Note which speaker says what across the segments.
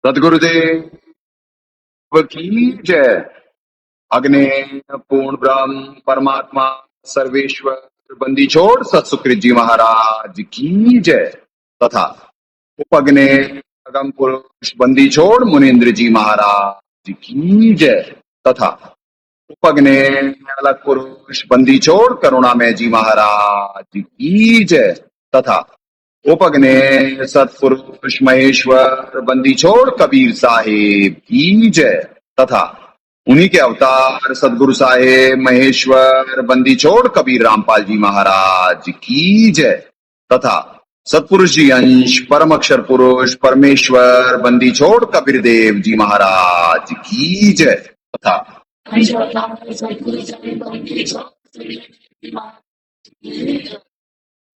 Speaker 1: सदगुरुदेव की जय। अग्नि पूर्ण ब्रह्म परमात्मा सर्वेश्वर बंदी छोड़ सतसुकृत जी महाराज की जय तथा उपग्ने अगम पुरुष बंदी छोड़ मुनीन्द्र जी महाराज की जय तथा उपग्ने अलग पुरुष बंदी छोड़ करुणामय जी महाराज की जय तथा उपग्ने सतपुरुष महेश्वर बंदी छोड़ कबीर साहेब की जय तथा उन्हीं के अवतार सदगुरु साहेब महेश्वर बंदी छोड़ कबीर रामपाल जी महाराज की जय तथा सतपुरुष जी अंश परम अक्षर पुरुष परमेश्वर बंदी छोड़ कबीर देव जी महाराज की जय तथा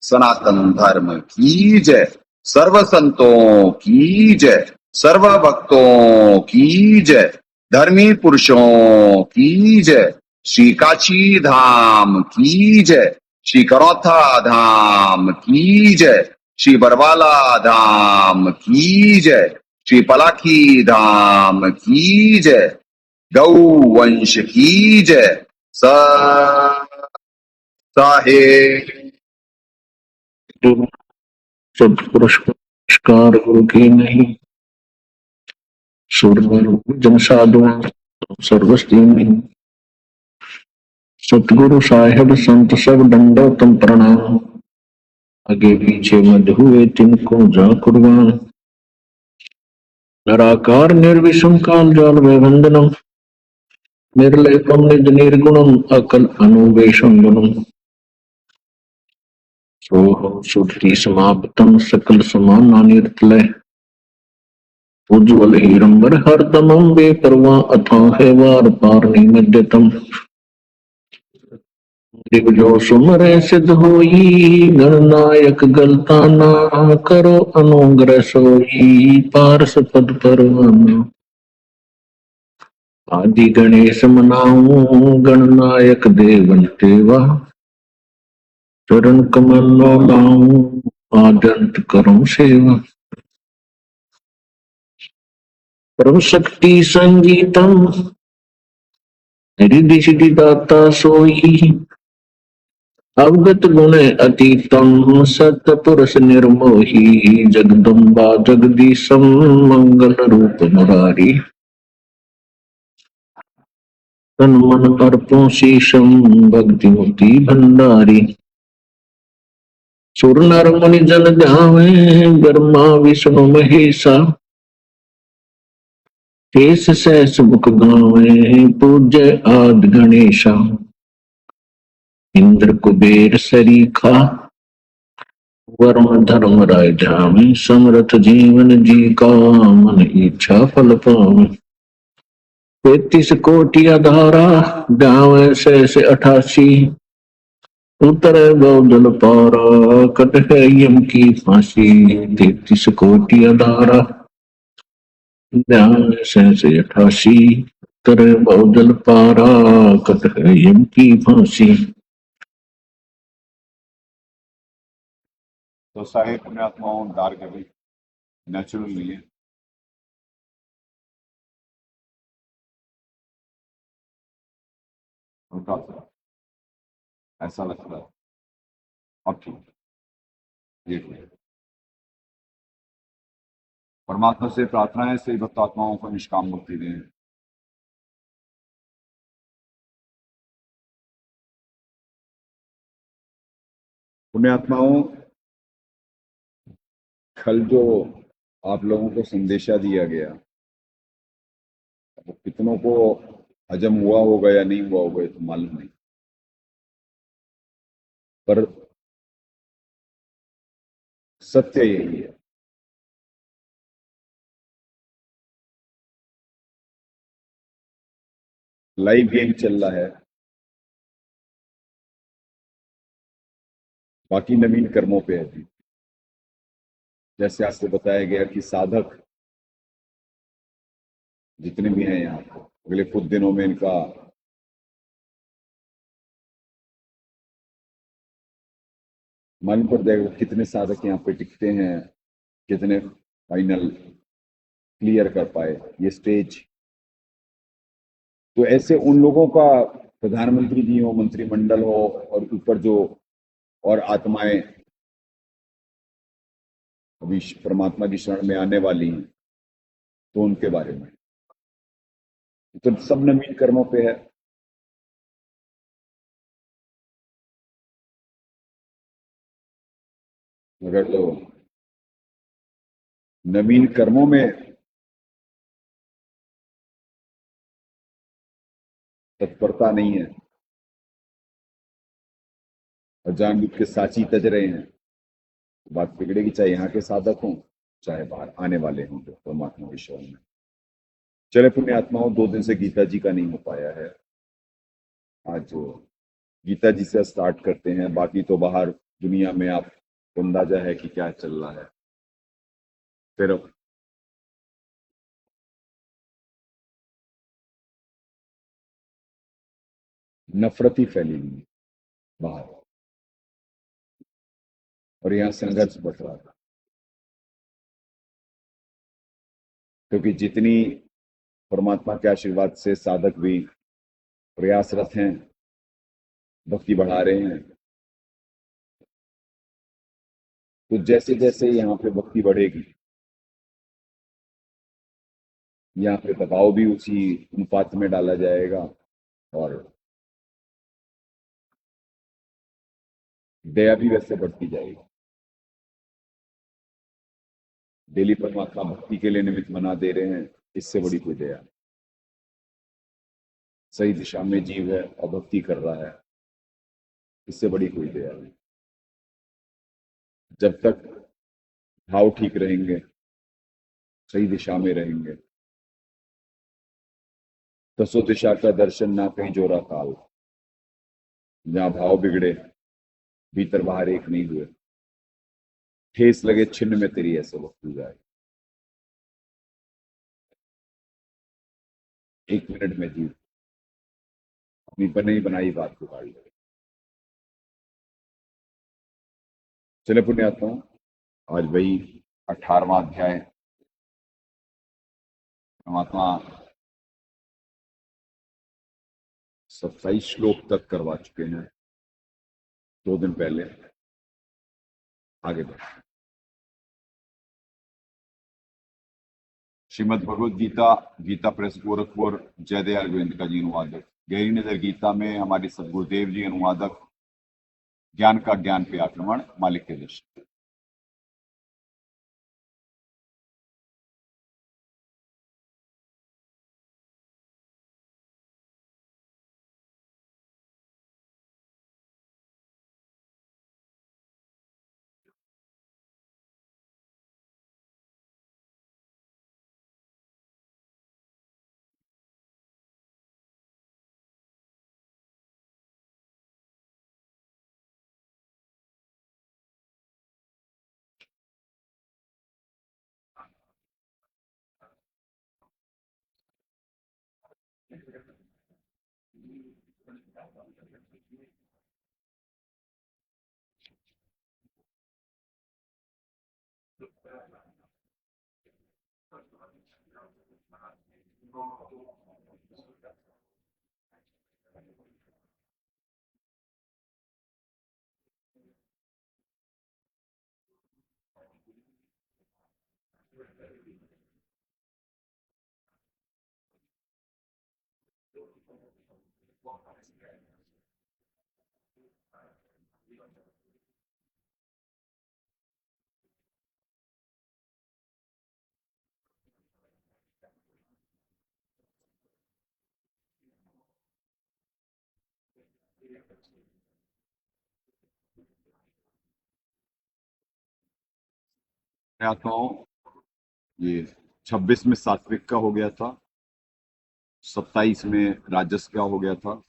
Speaker 1: सनातन धर्म की जय। सर्व संतों की जय। सर्व भक्तों की जय। धर्मी पुरुषों की जय। श्री काशी धाम की जय। श्री करौथा धाम की जय। श्री बरवाला धाम की जय। श्री पलाखी धाम की जय। गौ वंश की जय। साहेब
Speaker 2: सत्पुरुष को नमस्कार गुरु की नहीं जन साधु सर्वस्ती नहीं। सतगुरु साहेब संत सब दंडोतम प्रणाम। आगे पीछे मध्य हुए तिनको जा कुर्बान। निराकार निर्विषम काल जाल में वंदनम। निर्लेपम निज निर्गुणम अकल अनुवेशम गुणम। सोहम सुधि समाप्तम सकल समाना निर्तलय। उज्ज्वल हीरंबर हरदमं बेपरवाह अथाह वार पार निमज्जतम। दिव्यो सुमरे सिद्ध होई गणनायक गलता ना करो अनुग्रह सोई पारस पद परवाना। आदि गणेश मनाऊं गणनायक देवन देवा। चरण कमल लाऊं आदंत करम सेवा। परम शक्ति संगीतम रिद्धि सिद्धि दाता सोई। अवगत गुण अतीतम सत्पुरुष निर्मोही। जगदम्बा जगदीशम मंगल रूप मुरारी। तन मन अर्पण शीशम भक्ति मुक्ति भंडारी। सुर नर मुनि जन ध्यावे ब्रह्मा विष्णु महेशा। शेष सहस मुख गावे पूज्य आदि गणेशा। इंद्र कुबेर सरीखा वर्म धर्म राय ध्यान। समरथ जीवन जी का मन इच्छा फल पावे। 33 कोटि आधारा गावे से 88। उतरे बहुदल पारा कट है यम की फांसी। 33 कोटि आधारा ध्यान से 88। उतरे बहुदल पारा कट है यम की फांसी।
Speaker 1: तो साहेब अपने आत्माओं दार कभी नेचुरल नहीं है। उनका ऐसा लगता है और ठीक ये परमात्मा से प्रार्थना है सही भक्त आत्माओं को निष्काम मुक्ति दें। पुण्यात्माओं कल जो आप लोगों को संदेशा दिया गया वो कितनों को हजम हुआ होगा या नहीं हुआ होगा तो मालूम नहीं, पर सत्य यही है लाइव गेम चल रहा है। बाकी नवीन कर्मों पे है जी। जैसे आपको बताया गया कि साधक जितने भी हैं यहाँ पे अगले कुछ दिनों में इनका मालूम पड़ जाएगा कितने साधक यहाँ पे टिकते हैं, कितने फाइनल क्लियर कर पाए ये स्टेज। तो ऐसे उन लोगों का प्रधानमंत्री जी हो, मंत्रिमंडल हो, और ऊपर जो और आत्माएं अभी परमात्मा की शरण में आने वाली हैं, तो उनके बारे में तो सब नवीन कर्मों पे है। अगर तो नवीन कर्मों में तत्परता नहीं है और जानबूझ के साची तज रहे हैं, तो बात बिगड़ेगी, चाहे यहाँ के साधक हों चाहे बाहर आने वाले हों जो परमात्मा की शरण में। चले पुण्य आत्माओं, 2 दिन से गीता जी का नहीं हो पाया है। आज गीता जी से स्टार्ट करते हैं। बाकी तो बाहर दुनिया में आप अंदाजा है कि क्या चल रहा है। फिर नफरत ही फैली हुई है बाहर, और यहाँ संघर्ष बढ़ रहा था, क्योंकि जितनी परमात्मा के आशीर्वाद से साधक भी प्रयासरत हैं, भक्ति बढ़ा रहे हैं, तो जैसे जैसे यहाँ पे भक्ति बढ़ेगी, यहाँ पे दबाव भी उसी अनुपात में डाला जाएगा और दया भी वैसे बढ़ती जाएगी। डेली परमात्मा भक्ति के लिए निमित्त बना दे रहे हैं, इससे बड़ी कोई दया नहीं। सही दिशा में जीव है और भक्ति कर रहा है, इससे बड़ी कोई दया नहीं। जब तक भाव ठीक रहेंगे, सही दिशा में रहेंगे, दसों दिशा का दर्शन ना कहीं जोरा काल, जहां भाव बिगड़े, भीतर बाहर एक नहीं हुए, ठेस लगे छिन्न में तेरी ऐसे वक्त जाए। 1 मिनट में जीव अपनी बनी बनाई बात को गाड़ी लगे। चले पुण्यात्माओं, आज वही 18वां अध्याय परमात्मा 27 श्लोक तक करवा चुके हैं 2 दिन पहले। आगे बढ़े। श्रीमद् भगवद गीता, गीता प्रेस गोरखपुर, जयदयाल गोविंद का जी अनुवादक। गहरी नजर गीता में हमारे सदगुरुदेव जी अनुवादक। ज्ञान का ज्ञान पे आक्रमण, मालिक के दर्शन। आत्माओं, ये 26 में सात्विक का हो गया था, 27 में राजस का हो गया था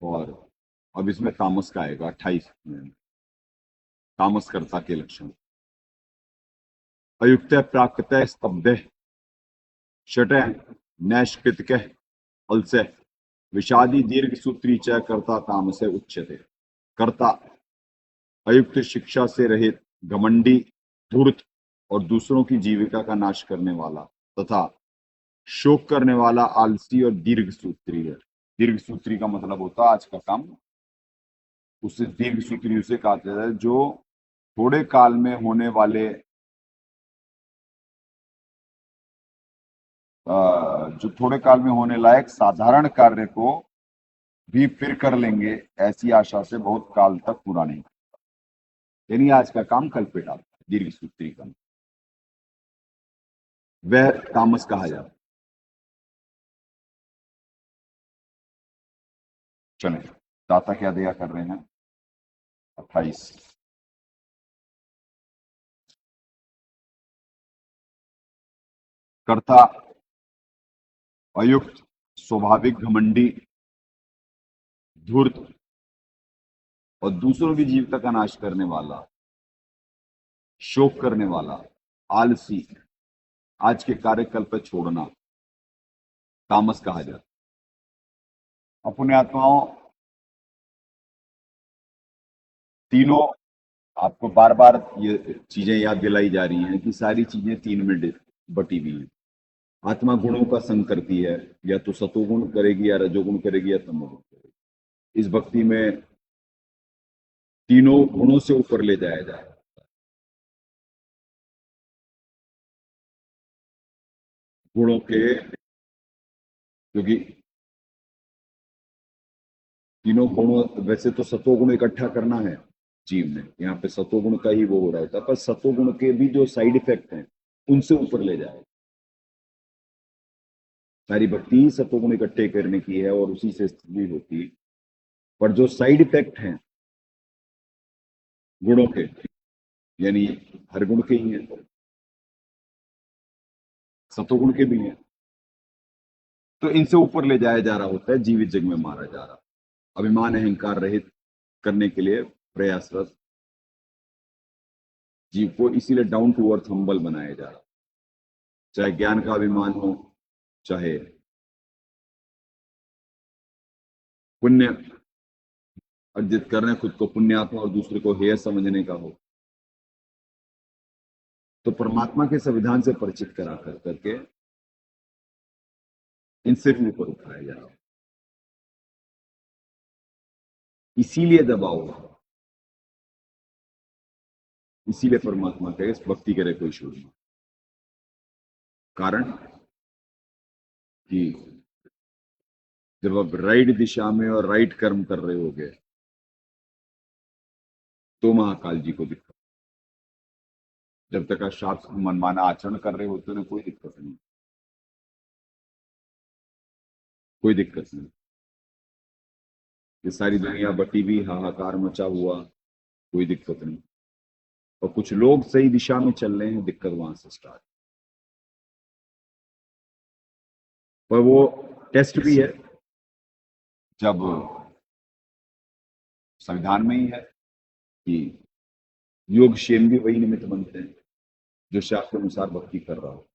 Speaker 1: और अब इसमें तामस का आएगा 28 में। तामस कर्ता के लक्षण अयुक्त प्राकृत स्तब्ध षट नैष्कृतिक अलस्य विषादी दीर्घ सूत्री च कर्ता तामस उच्यते। कर्ता अयुक्त शिक्षा से रहित घमंडी धूर्त और दूसरों की जीविका का नाश करने वाला तथा शोक करने वाला आलसी और दीर्घ सूत्री है। दीर्घ सूत्री का मतलब होता है आज का काम, उससे दीर्घ सूत्री उसे कहा जाता है जो थोड़े काल में होने वाले जो थोड़े काल में होने लायक साधारण कार्य को भी फिर कर लेंगे ऐसी आशा से बहुत काल तक पूरा नहीं करता, यानी आज का काम कल पे डालता है। दीर्घ सूत्री का वह तामस कहा जाता है। चले दाता क्या दया कर रहे हैं 28 कर्ता अयुक्त स्वाभाविक घमंडी धूर्त और दूसरों की जीविका का नाश करने वाला शोक करने वाला आलसी आज के कार्यकल्प पर छोड़ना तामस कहा जाता। अपने आत्माओं तीनों आपको बार बार ये चीजें याद दिलाई जा रही हैं कि सारी चीजें तीन में बटी हुई हैं। आत्मा गुणों का संग करती है, या तो सतोगुण करेगी या रजोगुण करेगी या तमोगुण करेगी। इस भक्ति में तीनों गुणों से ऊपर ले जाया जाए। गुणों के क्योंकि तीनों गुणों वैसे तो सतोगुण इकट्ठा करना है जीव ने, यहाँ पे सतोगुण का ही वो हो रहा होता है, पर सतोगुण के भी जो साइड इफेक्ट हैं उनसे ऊपर ले जाए। सारी भक्ति ही सतोगुण इकट्ठे करने की है और उसी से स्थिति होती, पर जो साइड इफेक्ट हैं गुणों के, यानी हर गुण के ही हैं, सतोगुण के भी हैं, तो इनसे ऊपर ले जाया जा रहा होता है, जीवित जग में मारा जा रहा। अभिमान अहंकार रहित करने के लिए प्रयासरत जीव को इसीलिए डाउन टू अर्थ हम्बल बनाया जा रहा, चाहे ज्ञान का अभिमान हो, चाहे पुण्य अर्जित करने खुद को पुण्यात्मा और दूसरे को हेय समझने का हो, तो परमात्मा के संविधान से परिचित करा कर करके इनसे भी ऊपर उठाया जा रहा। इसीलिए दबाव, इसीलिए परमात्मा कहे भक्ति करे कोई शूर नहीं। कारण कि जब आप राइट दिशा में और राइट कर्म कर रहे होगे तो महाकाल जी को दिक्कत। जब तक आप शास्त्र मनमाना आचरण कर रहे होते ना, कोई दिक्कत नहीं, कोई दिक्कत नहीं। ये सारी दुनिया बटी हुई, हाहाकार मचा हुआ, कोई दिक्कत नहीं। और कुछ लोग सही दिशा में चल रहे हैं, दिक्कत वहां से स्टार्ट। पर वो टेस्ट भी है, जब संविधान में ही है कि योग क्षेम भी वही निमित्त बनते हैं जो शास्त्र अनुसार भक्ति कर रहा हो।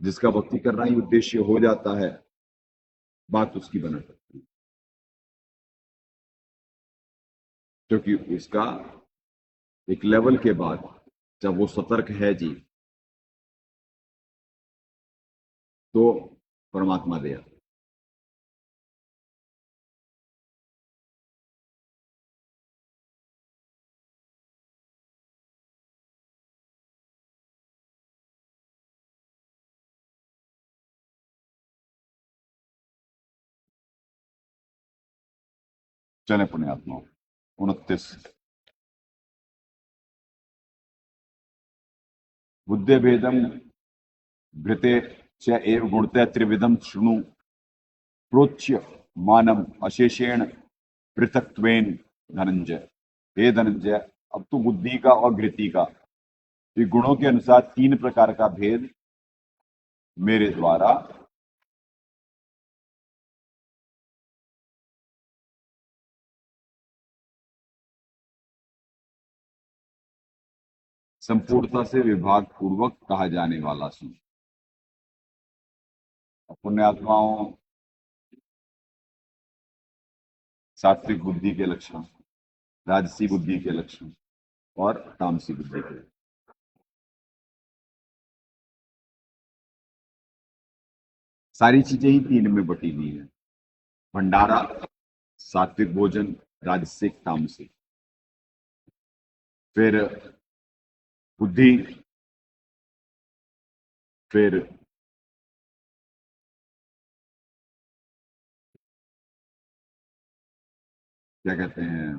Speaker 1: जिसका भक्ति करना ही उद्देश्य हो जाता है, बात उसकी बना सकती है, क्योंकि उसका एक लेवल के बाद जब वो सतर्क है जी, तो परमात्मा दया। चले पुण्यात्मा 29 बुद्धे भेदम घृते च एव गुणते त्रिविधम शृणु प्रोच्य मानम अशेषेण पृथक्त्वेन धनंजय। हे धनंजय, अब तू बुद्धि का और घृति का कि गुणों के अनुसार 3 प्रकार का भेद मेरे द्वारा संपूर्णता से विभाग पूर्वक कहा जाने वाला सुन। पुण्यात्माओं, सात्विक बुद्धि के लक्षण, राजसी बुद्धि के लक्षण और तामसी बुद्धि के। सारी चीजें ही 3 में बटी हुई है। भंडारा, सात्विक भोजन, राजसिक, तामसिक। फिर बुद्धि, फिर क्या कहते हैं,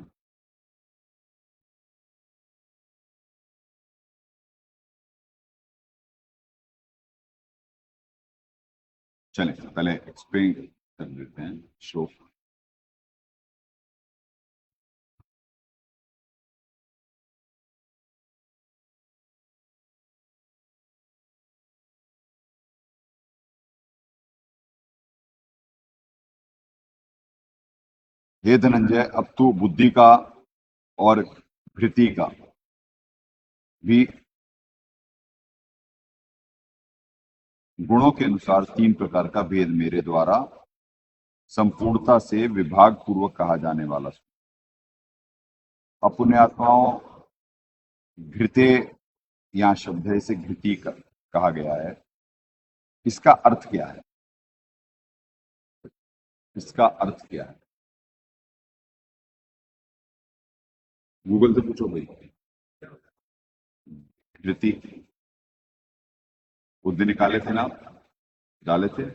Speaker 1: चले पहले एक्सप्लेन कर लेते हैं श्लोक। हे धनंजय, अब तो बुद्धि का और भृति का भी गुणों के अनुसार 3 प्रकार का भेद मेरे द्वारा संपूर्णता से विभाग पूर्वक कहा जाने वाला। अपुण्यात्माओं, घृते यहाँ शब्द है, इसे घृति कहा गया है। इसका अर्थ क्या है? इसका अर्थ क्या है? गूगल से पूछो भाई। घृति बुद्धि निकाले थे ना, डाले थे।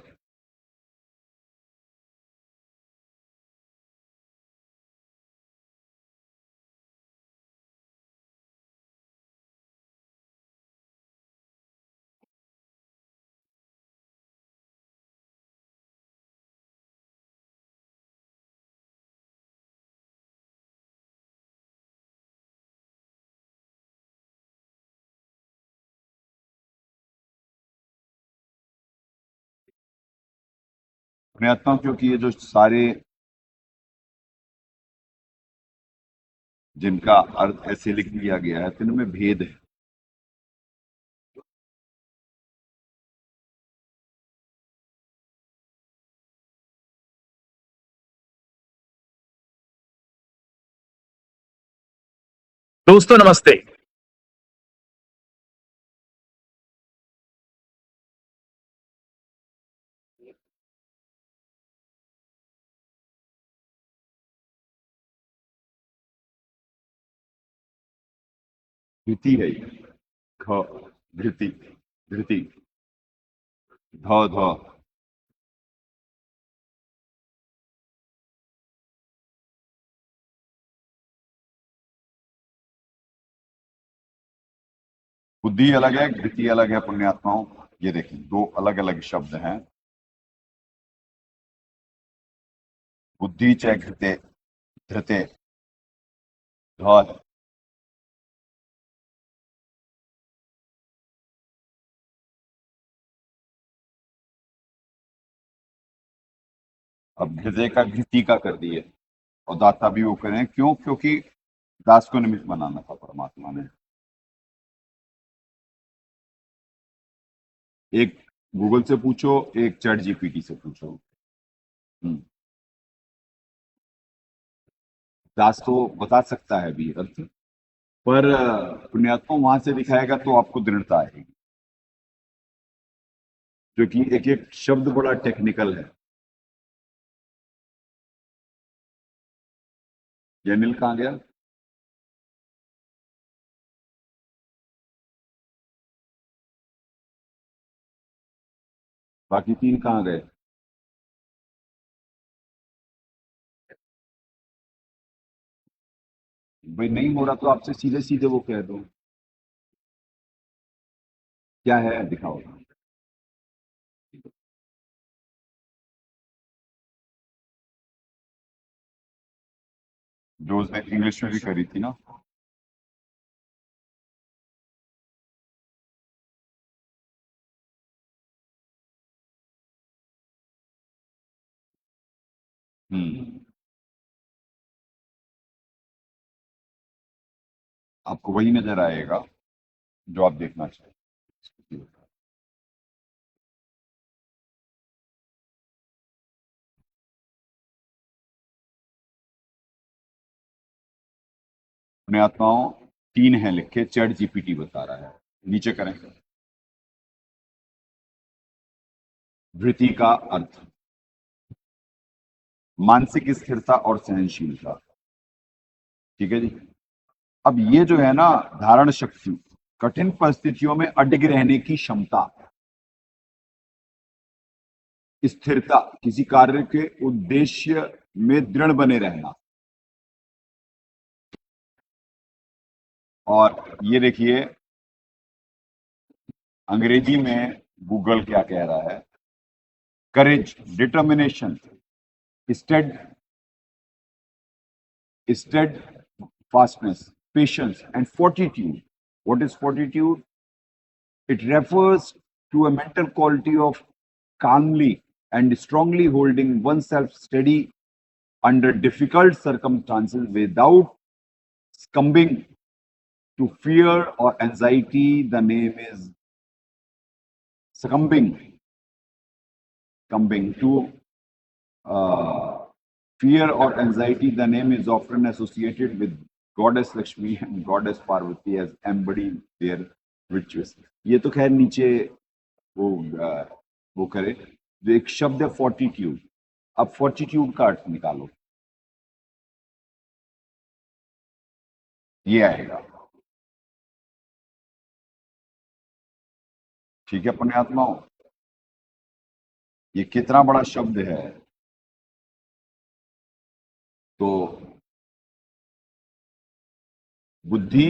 Speaker 1: पुण्यात्मा, क्योंकि ये जो सारे जिनका अर्थ ऐसे लिख दिया गया है तो इनमें भेद है।
Speaker 3: दोस्तों नमस्ते।
Speaker 1: घृति है ये। घ, घृति, घृति, ध, ध। बुद्धि अलग है, घृति अलग है। पुण्यात्माओं, ये देखिए 2 अलग अलग शब्द हैं। बुद्धि च घृते, धृते, ध है। अब घृदय का घृति का कर दिए और दाता भी वो करें। क्यों? क्योंकि दास को निमित्त बनाना था परमात्मा ने। एक गूगल से पूछो, एक चैट जीपीटी से पूछो। दास तो बता सकता है भी अर्थ, पर पुण्यात्मा वहां से दिखाएगा तो आपको दृढ़ता आएगी, क्योंकि एक एक शब्द बड़ा टेक्निकल है। ये अनिल कहाँ गया? बाकी 3 कहाँ गए? भाई नहीं हो रहा तो आपसे सीधे सीधे वो कह दो क्या है, दिखाओ। जो उसने इंग्लिश में भी करी थी ना। आपको वही नजर आएगा जो आप देखना चाहिए। अपने आत्माओं 3 हैं लिखे, चैट जीपीटी बता रहा है, नीचे करें। वृत्ति का अर्थ मानसिक स्थिरता और सहनशीलता। ठीक है जी। अब ये जो है ना, धारण शक्ति, कठिन परिस्थितियों में अडिग रहने की क्षमता, स्थिरता, किसी कार्य के उद्देश्य में दृढ़ बने रहना। और ये देखिए अंग्रेजी में गूगल क्या कह रहा है, courage, determination, stead steadfastness, patience, and fortitude. What is fortitude? It refers to a mental quality of calmly and strongly holding oneself steady under difficult circumstances without succumbing to fear or anxiety. The name is succumbing to fear or anxiety. The name is often associated with goddess Lakshmi and goddess Parvati as embodying their virtues. ये तो खैर नीचे वो करे। जो एक शब्द है फोर्टिट्यूड, अब फोर्टिट्यूड का अर्थ निकालो, ये आएगा। ठीक है अपने आत्माओं, ये कितना बड़ा शब्द है। तो बुद्धि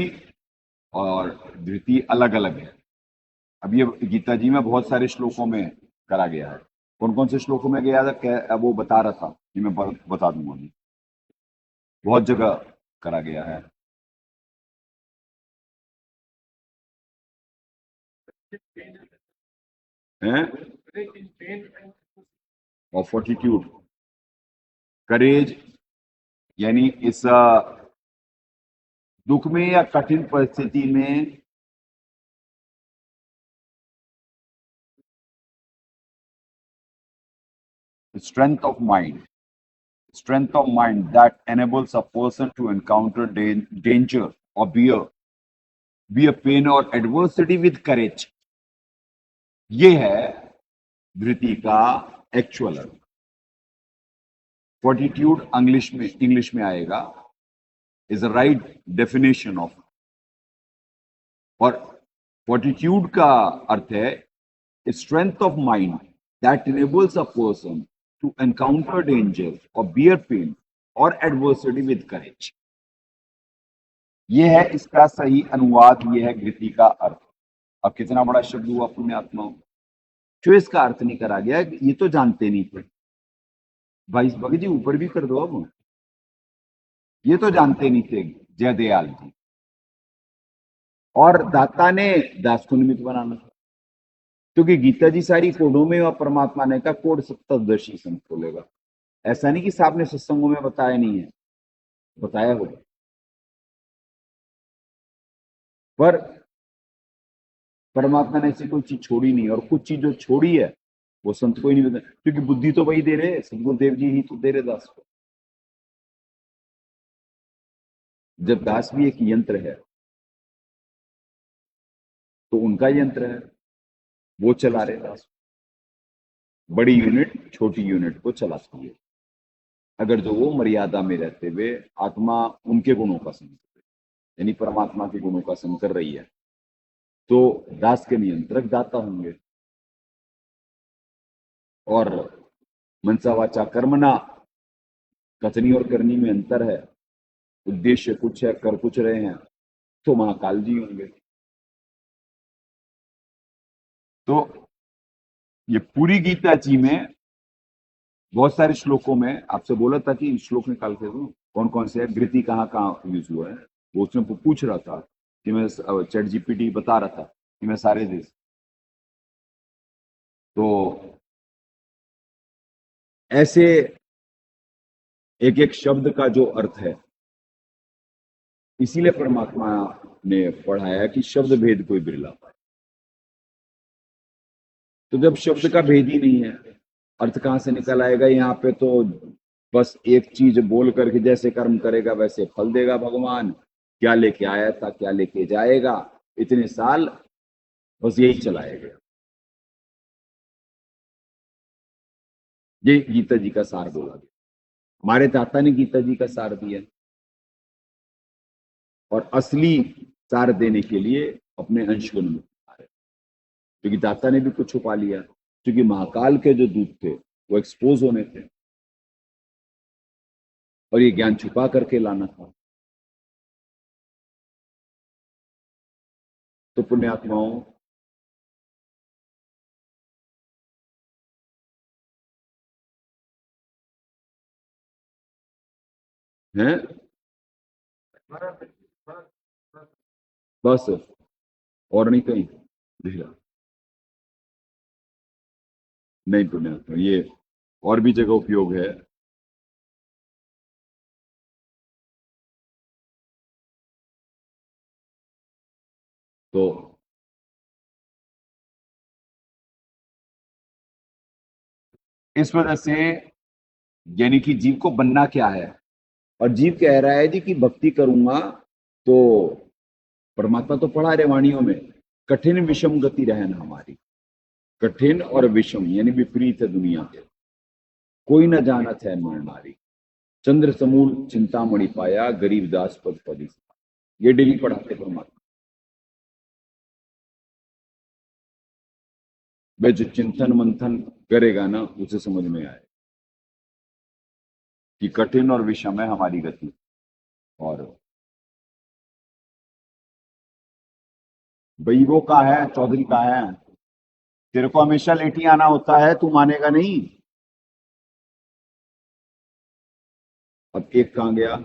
Speaker 1: और धृति अलग अलग है। अब ये गीता जी में बहुत सारे श्लोकों में करा गया है। कौन कौन से श्लोकों में गया था वो बता रहा था कि मैं बता दूंगा अभी। बहुत जगह करा गया है। और फोर्टिट्यूड, करेज, यानी इस दुख में या कठिन परिस्थिति में strength of mind that enables a person to encounter danger or bear pain or adversity with courage. ये है धृति का एक्चुअल अर्थ। फोर्टिट्यूड इंग्लिश में आएगा, is a right definition of. और फोर्टिट्यूड का अर्थ है strength of mind that enables a person to encounter danger or bear pain or adversity with courage. ये है इसका सही अनुवाद, ये है धृति का अर्थ। अब कितना बड़ा शब्द हुआ अपने आत्माओं, जो इसका अर्थ नहीं करा गया, ये तो जानते नहीं थे भाई। भगत जी ऊपर भी कर दो। अब ये तो जानते नहीं थे जयदयाल जी, और दाता ने दास को निमित्त बनाना था, क्योंकि गीता जी सारी कोडों में और परमात्मा ने का कोड सप्तदर्शी संत खोलेगा। ऐसा नहीं कि साहब ने सत्संगों में बताया नहीं है, बताया होगा, पर परमात्मा ने ऐसी कोई चीज छोड़ी नहीं। और कुछ चीज जो छोड़ी है वो संत को ही नहीं बताया, क्योंकि बुद्धि तो वही दे रहे, सदगुरुदेव जी ही तो दे रहे दास को। जब दास भी एक यंत्र है तो उनका यंत्र है, वो चला रहे दास। बड़ी यूनिट छोटी यूनिट को चलाती है, अगर जो वो मर्यादा में रहते हुए आत्मा उनके गुणों का संग, यानी परमात्मा के गुणों का संग कर रही है, तो दास के नियंत्रक दाता होंगे। और मनसा वाचा कर्मणा, कथनी और करनी में अंतर है, उद्देश्य कुछ है, कर कुछ रहे हैं, तो महाकाल जी होंगे। तो ये पूरी गीता जी में बहुत सारे श्लोकों में आपसे बोला था कि श्लोक निकाल के दो कौन कौन से है, धृति कहाँ कहाँ यूज हुआ है, वो उसमें पूछ रहा था कि मैं चैट जीपीटी बता रहा था कि मैं सारे देश। तो ऐसे
Speaker 4: एक एक शब्द का जो अर्थ है, इसीलिए परमात्मा ने पढ़ाया कि शब्द भेद कोई बिरला पाए। तो जब शब्द का भेद ही नहीं है, अर्थ कहां से निकल आएगा? यहाँ पे तो बस एक चीज बोल करके जैसे कर्म करेगा वैसे फल देगा भगवान, क्या लेके आया था क्या लेके जाएगा, इतने साल बस यही चलाया गया। ये गीता जी का सार बोला गया। हमारे दाता ने गीता जी का सार दिया, और असली सार देने के लिए अपने अंश को नमन आ रहे, क्योंकि दाता ने भी कुछ छुपा लिया, क्योंकि महाकाल के जो दूत थे वो एक्सपोज होने थे, और ये ज्ञान छुपा करके लाना था। तो पुण्यात्माओं, हैं बस, और नहीं कहीं दिखा नहीं पुण्यात्मा, ये और भी जगह उपयोग है। तो इस वजह से यानी कि जीव को बनना क्या है, और जीव कह रहा है जी कि भक्ति करूंगा तो परमात्मा तो पढ़ा रहे वाणियों में, कठिन विषम गति रहना हमारी। कठिन और विषम यानी विपरीत है दुनिया के, कोई न जानत है नर नारी, चंद्र समूल चिंतामणि पाया, गरीब दास पद पदी। ये डेली पढ़ाते परमात्मा। वे जो चिंतन मंथन करेगा ना, उसे समझ में आए कि कठिन और विषम है हमारी गति। और भाई वो का है, चौधरी का है, तेरे को हमेशा लेट ही आना होता है, तू मानेगा नहीं। अब एक कहां गया?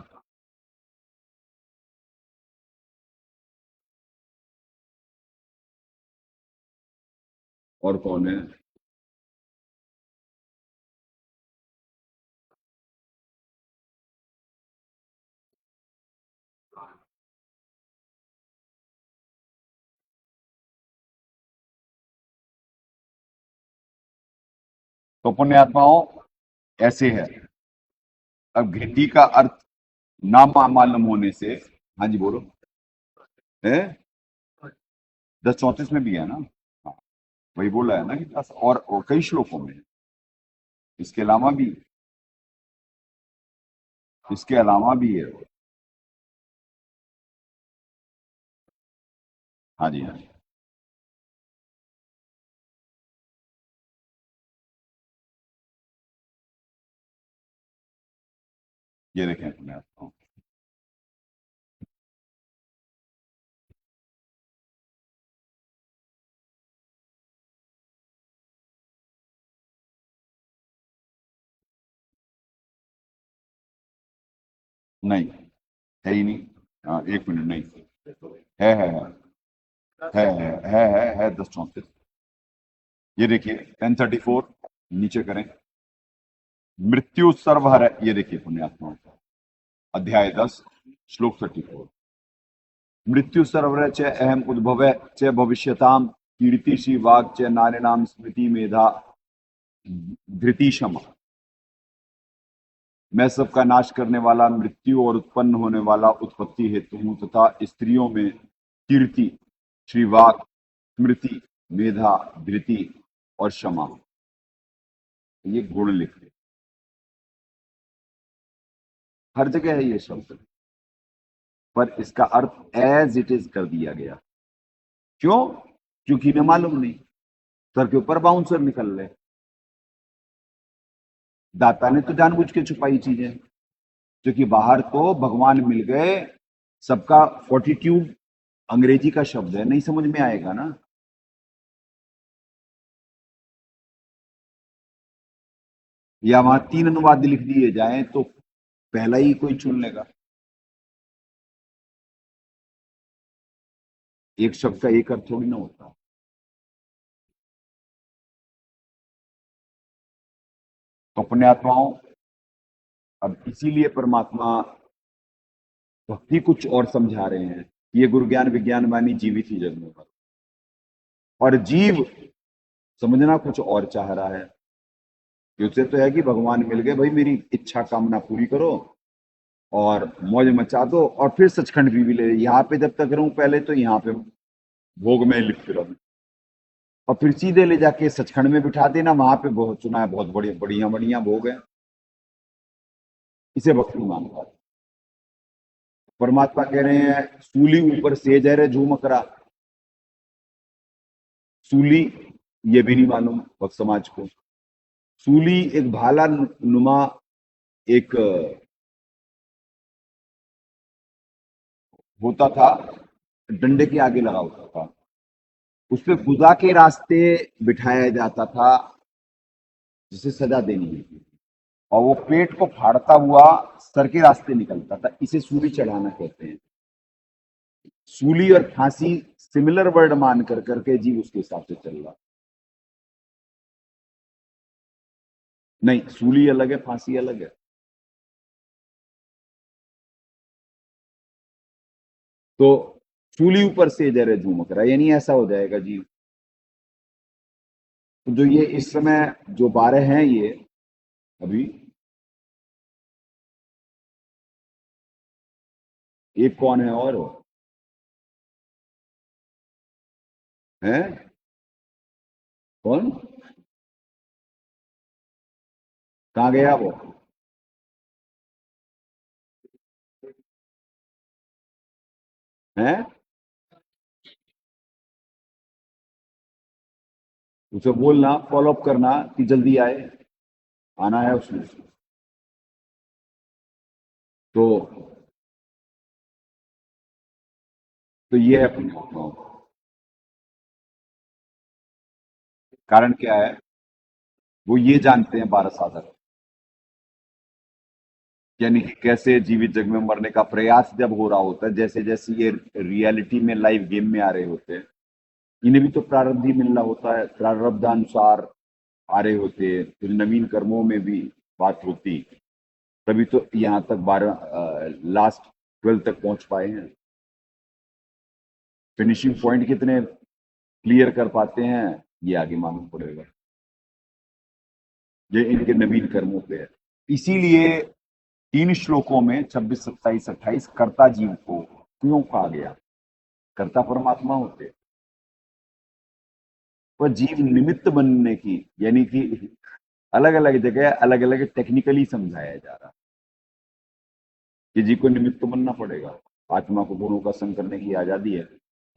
Speaker 4: और कौन है? तो पुण्यात्माओं, ऐसे है। अब घृति का अर्थ ना मालूम होने से, हाँ जी बोलो, है 10:34 में भी है ना। हाँ, वही बोला है ना कि 10 और कई श्लोकों में, इसके अलावा भी, इसके अलावा भी है। हाँ जी, हाँ जी, ये देखें पुण्यात्माओं। नहीं, है ही नहीं। हाँ, एक मिनट, नहीं है 10:34। ये देखिए 10:34, नीचे करें। मृत्यु सर्वहर, ये देखिए पुण्यात्माओं, अध्याय 10 श्लोक 34। मृत्यु सर्वहर च अहम उद्भव च भविष्यताम, कीर्ति वाग च नारिणाम स्मृति मेधा धृति क्षमा। मैं सबका नाश करने वाला, मृत्यु और उत्पन्न होने वाला उत्पत्ति हेतु हूं, तथा स्त्रियों में कीर्ति, श्रीवाक, स्मृति, मेधा, धृति और क्षमा, ये गुण लिख रहे। हर जगह है ये शब्द, पर इसका अर्थ एज इट इज कर दिया गया। क्यों? क्योंकि इन्हें मालूम नहीं, सर के ऊपर बाउंसर निकल रहे। दाता ने तो जानबूझ के छुपाई चीजें, क्योंकि बाहर तो भगवान मिल गए, सबका फोर्टिट्यूड अंग्रेजी का शब्द है, नहीं समझ में आएगा ना। या वहां 3 अनुवाद लिख दिए जाएं तो पहला ही कोई चुन लेगा। एक शब्द का एक अर्थ थोड़ी ना होता। तो पुण्यात्माओं, अब इसीलिए परमात्मा भक्ति कुछ और समझा रहे हैं। ये गुरु ज्ञान विज्ञान वाणी जीवित ही जग में मरो, और जीव समझना कुछ और चाह रहा है कि उसे तो है कि भगवान मिल गए भाई, मेरी इच्छा कामना पूरी करो और मौज मचा दो, और फिर सचखंड भी ले, यहाँ पे जब तक रहूं पहले तो यहाँ पे भोग में लिप्त रहूं, और फिर सीधे ले जाके सचखंड में बिठा देना, वहां पे बहुत सुना है बहुत बढ़िया बढ़िया बढ़िया भोग है। इसे भक्ति मानता है। परमात्मा कह रहे हैं सूली ऊपर सेज है रे झूमकरा। सूली ये भी नहीं मालूम भक्त समाज को। सूली एक भाला नुमा एक होता था, डंडे के आगे लगा होता था, उस पे खुदा के रास्ते बिठाया जाता था जिसे सजा देनी है, और वो पेट को फाड़ता हुआ सर के रास्ते निकलता था। इसे सूली चढ़ाना कहते हैं। सूली और फांसी सिमिलर वर्ड मान कर करके जीव उसके हिसाब से चल रहा। नहीं, सूली अलग है, फांसी अलग है। तो सूली ऊपर से जरे झूमक रहा, यानी ऐसा हो जाएगा जी। तो जो ये इस समय जो 12 हैं, ये अभी एक कौन है और है कौन, कहाँ गया वो? है उसे बोलना, फॉलो अप करना कि जल्दी आए, आना है उसने। तो तो ये है अपने कारण क्या है, वो ये जानते हैं 12 साधक, यानी कि कैसे जीवित जग में मरने का प्रयास जब हो रहा होता है, जैसे जैसे ये रियलिटी में लाइव गेम में आ रहे होते हैं, इन्हें भी तो प्रारब्ध ही मिलना होता है, प्रारब्धानुसार आ रहे होते हैं, फिर नवीन कर्मों में भी बात होती, तभी तो यहाँ तक 12 लास्ट 12 तक पहुंच पाए हैं। फिनिशिंग पॉइंट कितने क्लियर कर पाते हैं ये आगे मालूम पड़ेगा, ये इनके नवीन कर्मों पे है। इसीलिए 3 श्लोकों में 26, 27, 28 कर्ता जीव को क्यों कहा गया? कर्ता परमात्मा होते, पर जीव निमित्त बनने की, यानी कि अलग अलग जगह अलग अलग टेक्निकली समझाया जा रहा है कि जीव को निमित्त बनना पड़ेगा। आत्मा को गुणों का संग करने की आजादी है,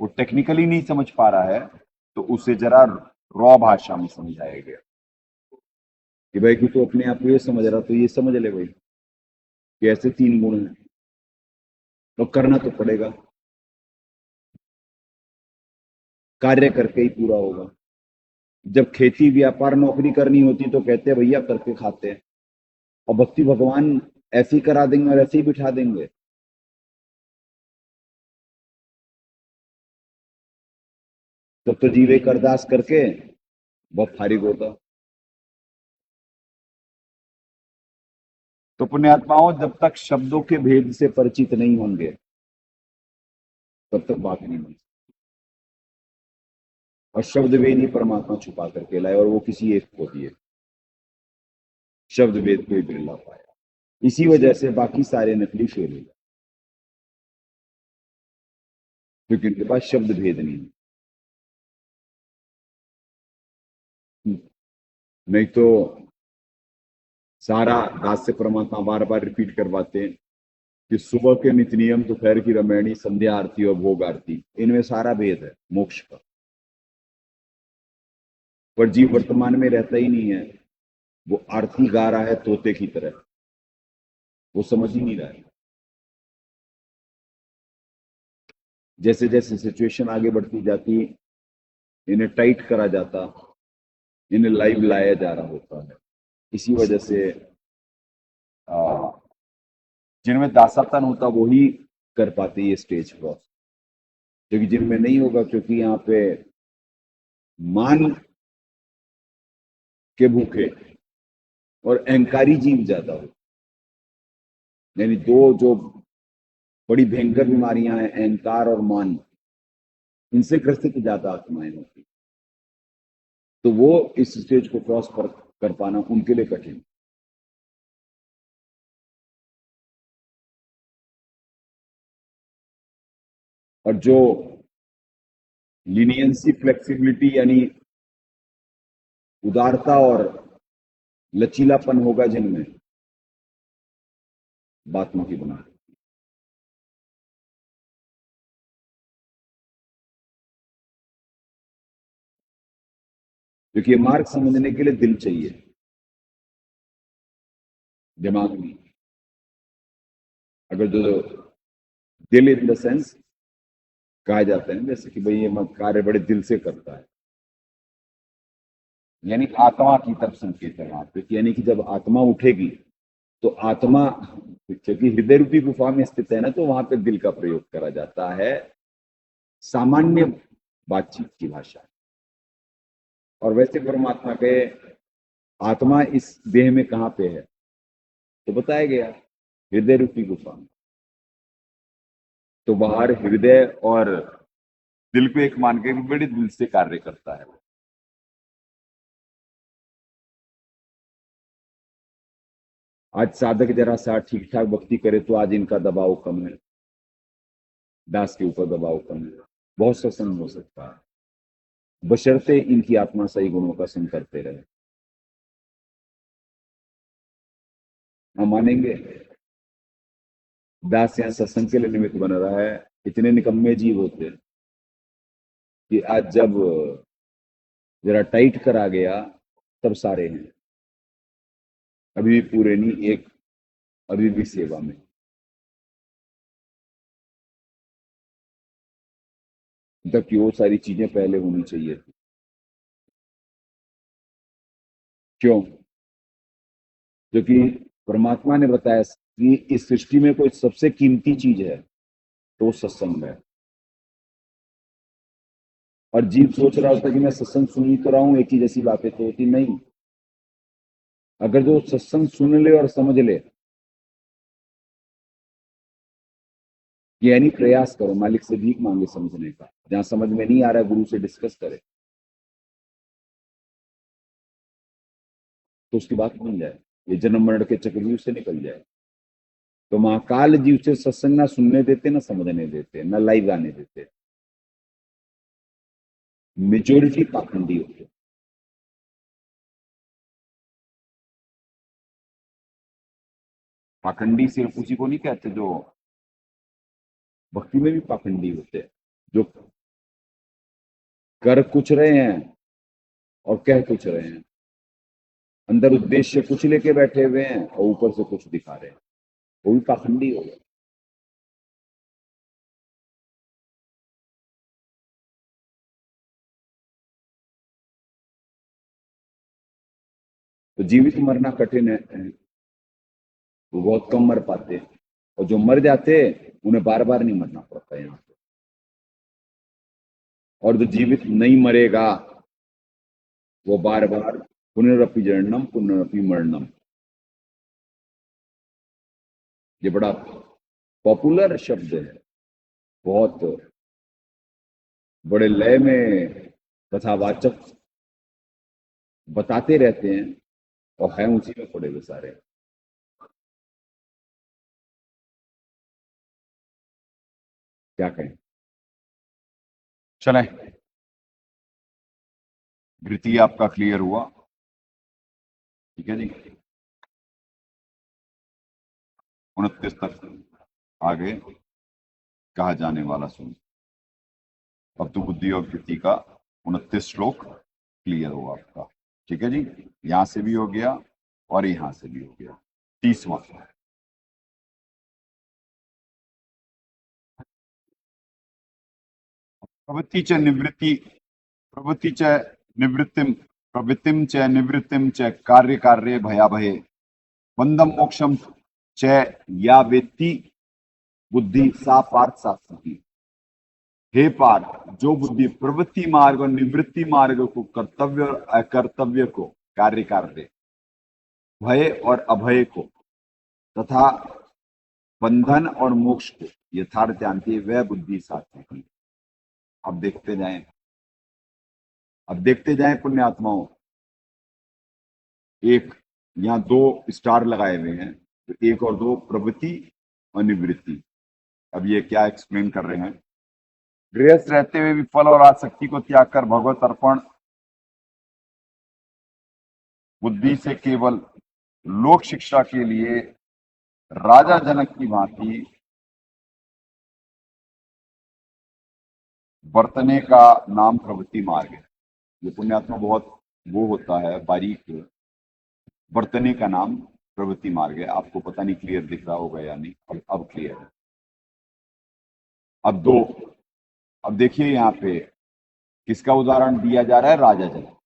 Speaker 4: वो टेक्निकली नहीं समझ पा रहा है, तो उसे जरा रॉ भाषा में समझाया गया कि भाई कि तो अपने आप को ये समझ रहा, तो ये समझ ले भाई कि ऐसे 3 गुण हैं, तो करना तो पड़ेगा, कार्य करके ही पूरा होगा। जब खेती व्यापार नौकरी करनी होती तो कहते हैं भैया करके खाते हैं, और भक्ति भगवान ऐसे ही करा देंगे और ऐसे ही बिठा देंगे। तब तो जीव एक अरदास करके बहुत फारिग होता। तो पुण्यात्माओं, जब तक शब्दों के भेद से परिचित नहीं होंगे तब तक बात नहीं बन सकती। और शब्द भेद ही परमात्मा छुपा करके लाए, और वो किसी एक को दिए। शब्द भेद को ही बिरला पाया, इसी वजह से बाकी सारे नकली फेल हो गए, क्योंकि उनके पास शब्द भेद नहीं है। नहीं तो सारा दास से परमात्मा बार बार रिपीट करवाते हैं कि सुबह के नित्य नियम, दोपहर की रमैणी, संध्या आरती और भोग आरती, इनमें सारा भेद है मोक्ष का। पर जीव वर्तमान में रहता ही नहीं है, वो आरती गा रहा है तोते की तरह, वो समझ ही नहीं रहा है। जैसे जैसे सिचुएशन आगे बढ़ती जाती, इन्हें टाइट करा जाता, इन्हें लाइव लाया जा रहा होता है। इसी वजह से जिनमें दासातन होता वही कर पाते ये स्टेज क्रॉस, क्योंकि जिनमें नहीं होगा, क्योंकि यहाँ पे मान के भूखे और अहंकारी जीव ज्यादा हो, यानी दो जो बड़ी भयंकर बीमारियां हैं, अहंकार और मान, इनसे ग्रसित ज्यादा आत्माएं होती, तो वो इस स्टेज को क्रॉस कर पाना उनके लिए कठिन। और जो लीनियंसी, फ्लेक्सिबिलिटी यानी उदारता और लचीलापन होगा जिनमें, बात्मा की बना। क्योंकि ये मार्ग समझने के लिए दिल चाहिए, दिमाग नहीं। अगर जो दिल इन द सेंस कहा जाता है जैसे कि भाई ये कार्य बड़े दिल से करता है, यानी आत्मा की तरफ संकेत है वहां पे। यानी कि जब आत्मा उठेगी तो आत्मा, क्योंकि हृदय रूपी गुफा में स्थित है ना, तो वहां पे दिल का प्रयोग करा जाता है, सामान्य बातचीत की भाषा। और वैसे परमात्मा के आत्मा इस देह में कहां पे है, तो बताया गया हृदय रूपी गुफा में। तो बाहर हृदय और दिल को एक मान के बड़े दिल से कार्य करता है। आज साधक जरा सा ठीक ठाक भक्ति करे तो आज इनका दबाव कम है, दास के ऊपर दबाव कम है, बहुत सत्संग हो सकता है, बशर्ते इनकी आत्मा सही गुणों का संग करते रहे। हम मानेंगे दास यहाँ सत्संग के लिए निमित्त बन रहा है। इतने निकम्मे जीव होते कि आज जब जरा टाइट करा गया तब सारे हैं, अभी भी पूरे नहीं, एक अभी भी सेवा में। जबकि वो सारी चीजें पहले होनी चाहिए थी। क्यों? क्योंकि परमात्मा ने बताया कि इस सृष्टि में कोई सबसे कीमती चीज है तो सत्संग है। और जीव सोच रहा होता कि मैं सत्संग सुन ही तो रहा हूं, एक ही जैसी बातें तो होती नहीं। अगर जो सत्संग सुन ले और समझ ले, यानी प्रयास करो, मालिक से भीख मांगे समझने का, जहां समझ में नहीं आ रहा है गुरु से डिस्कस करे तो उसकी बात बन जाए, ये जन्म मरण के चक्रव्यूह से निकल जाए। तो महाकाल जी उसे सत्संग ना सुनने देते, ना समझने देते, ना लाइव आने देते। मेजोरिटी पाखंडी होते। पाखंडी सिर्फ उसी को नहीं कहते जो भक्ति में भी पाखंडी होते हैं, जो कर कुछ रहे हैं और कह कुछ रहे हैं, अंदर उद्देश्य कुछ लेके बैठे हुए हैं और ऊपर से कुछ दिखा रहे हैं, वो भी पाखंडी हो गए। तो जीवित मरना कठिन है, वो बहुत कम मर पाते, और जो मर जाते उन्हें बार बार नहीं मरना पड़ता यहाँ पे। और जो जीवित नहीं मरेगा वो बार बार पुनरपि जननम पुनरपि मरणम, ये बड़ा पॉपुलर शब्द है, बहुत बड़े लय में कथावाचक बताते रहते हैं और हैं उसी में पड़े हुए सारे। क्या कहें? चलें, वृत्ति आपका क्लियर हुआ? ठीक है जी। 29 तक आगे कहा जाने वाला सुन। अब तो बुद्धि और वृत्ति का 29 श्लोक क्लियर हुआ आपका। ठीक है जी, यहां से भी हो गया और यहां से भी हो गया। 30वां, प्रवृत्ति च निवृत्ति, प्रवृत्ति च निवृत्तिम, प्रवृत्तिम च निवृत्तिम च कार्य कार्य भया भये बंधम मोक्षम च या वेत्ति बुद्धि सा पार्थ सात्विकी। हे पार्थ, जो बुद्धि प्रवृत्ति मार्ग और निवृत्ति मार्ग को, कर्तव्य और अकर्तव्य को, कार्य कार्य, भय और अभय को तथा बंधन और मोक्ष को यथार्थ जानती है वह बुद्धि सात्विकी है। अब देखते जाएं पुण्यात्माओं, एक यहाँ 2 स्टार लगाए हुए हैं, तो 1 और 2 प्रवृत्ति और निवृत्ति। अब ये क्या एक्सप्लेन कर रहे हैं? गृहस्थ रहते हुए भी फल और आसक्ति को त्याग कर भगवत अर्पण बुद्धि से केवल लोक शिक्षा के लिए राजा जनक की भांति बरतने का नाम प्रवृत्ति मार्ग है। ये पुण्यात्मा बहुत वो होता है बारीक, बरतने का नाम प्रवृत्ति मार्ग है। आपको पता नहीं क्लियर दिख रहा होगा या नहीं, अब क्लियर है। अब देखिए यहाँ पे किसका उदाहरण दिया जा रहा है? राजा जनक।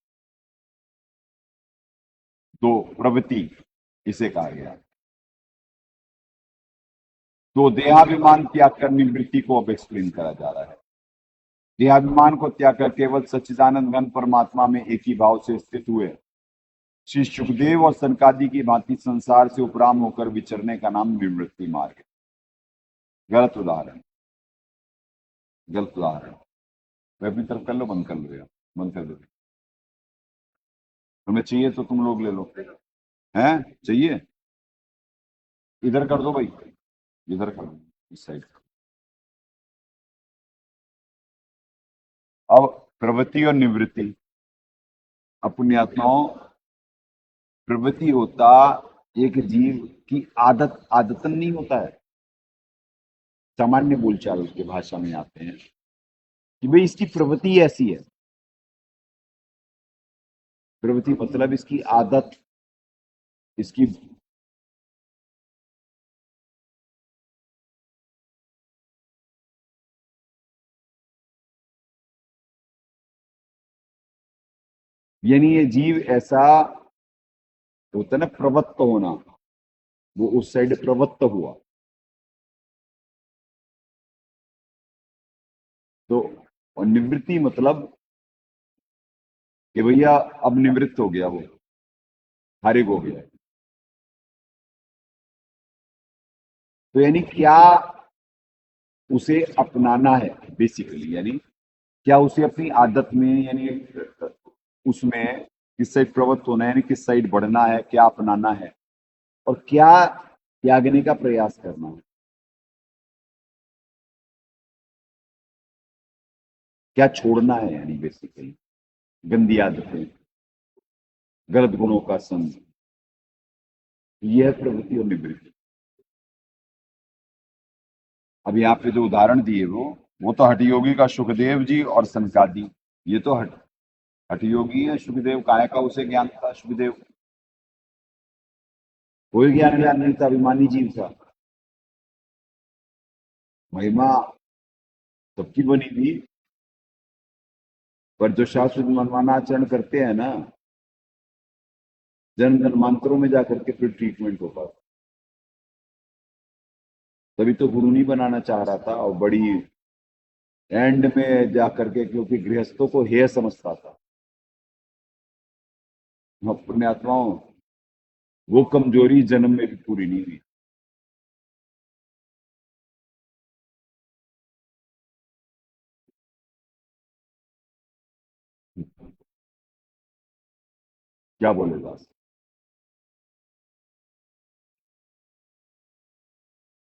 Speaker 4: 2 प्रवृत्ति इसे कहा गया। तो देहाभिमान त्याग कर निवृत्ति को अब एक्सप्लेन करा जा रहा है। देहाभिमान को त्याग कर केवल सच्चिदानंद घन परमात्मा में एक ही भाव से स्थित हुए श्री सुखदेव और सनकादि की भांति संसार से उपराम होकर विचरने का नाम निवृत्ति मार्ग है। गलत उदाहरण। मैं अपनी तरफ कर लो, बंद कर लो, बंद कर दो। तुम्हें चाहिए तो तुम लोग ले लो, हैं? चाहिए? इधर कर दो भाई, इधर कर दो, इस साइड। अब प्रवृत्ति और निवृत्ति। अपनी आत्माओं, प्रवृत्ति होता एक जीव की आदतन नहीं होता है, सामान्य बोलचाल के भाषा में आते हैं कि भाई इसकी प्रवृत्ति ऐसी है। प्रवृत्ति मतलब इसकी आदत, इसकी यानी ये जीव ऐसा होता है ना, प्रवृत्त होना, वो उस साइड प्रवृत्त हुआ। तो और निवृत्ति मतलब कि भैया अब निवृत्त हो गया, वो फारिग हो गया। तो यानी क्या उसे अपनाना है बेसिकली, यानी क्या उसे अपनी आदत में, यानी उसमें किस साइड प्रवृत्त होना है, यानी किस साइड बढ़ना है, क्या अपनाना है और क्या त्यागने का प्रयास करना है, क्या छोड़ना है, यानी बेसिकली गंदी आदतें, गलत गुणों का संग, यह प्रवृत्ति और निवृत्ति। अब यहाँ पे जो उदाहरण दिए वो तो हठयोगी का सुखदेव जी और सनकादि। ये तो हठयोगी है सुखदेव, काय का उसे ज्ञान था सुखदेव? कोई ज्ञान नहीं था, अभिमानी जीव था। महिमा सबकी बनी थी, पर जो शाश्वत मनमाना आचरण करते हैं ना, जन्म जन्मांतरों में जाकर के फिर ट्रीटमेंट होता था। तभी तो गुरु नहीं बनाना चाह रहा था, और बड़ी एंड में जाकर के, क्योंकि गृहस्थों को हेय समझता था। पुण्यात्माओं, वो कमजोरी जन्म में भी पूरी नहीं हुई। क्या बोलेगा?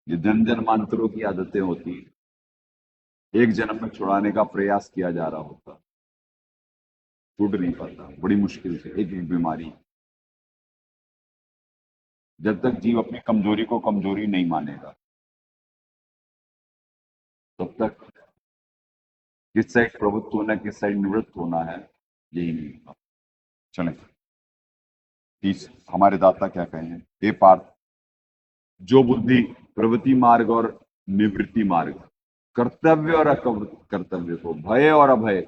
Speaker 4: ये जन्म जन्मांतरों की आदतें होती, एक जन्म में छुड़ाने का प्रयास किया जा रहा होता, छूट नहीं पाता, बड़ी मुश्किल से, एक बीमारी। जब तक जीव अपनी कमजोरी को कमजोरी नहीं मानेगा, तब तक किस साइड प्रवृत्त होना है, किस साइड निवृत्त होना है, यही नहीं होगा। चलें, हमारे दाता क्या कहें? हे पार्थ, जो बुद्धि प्रवृत्ति मार्ग और निवृत्ति मार्ग, कर्तव्य और कर्तव्य को, भय और अभय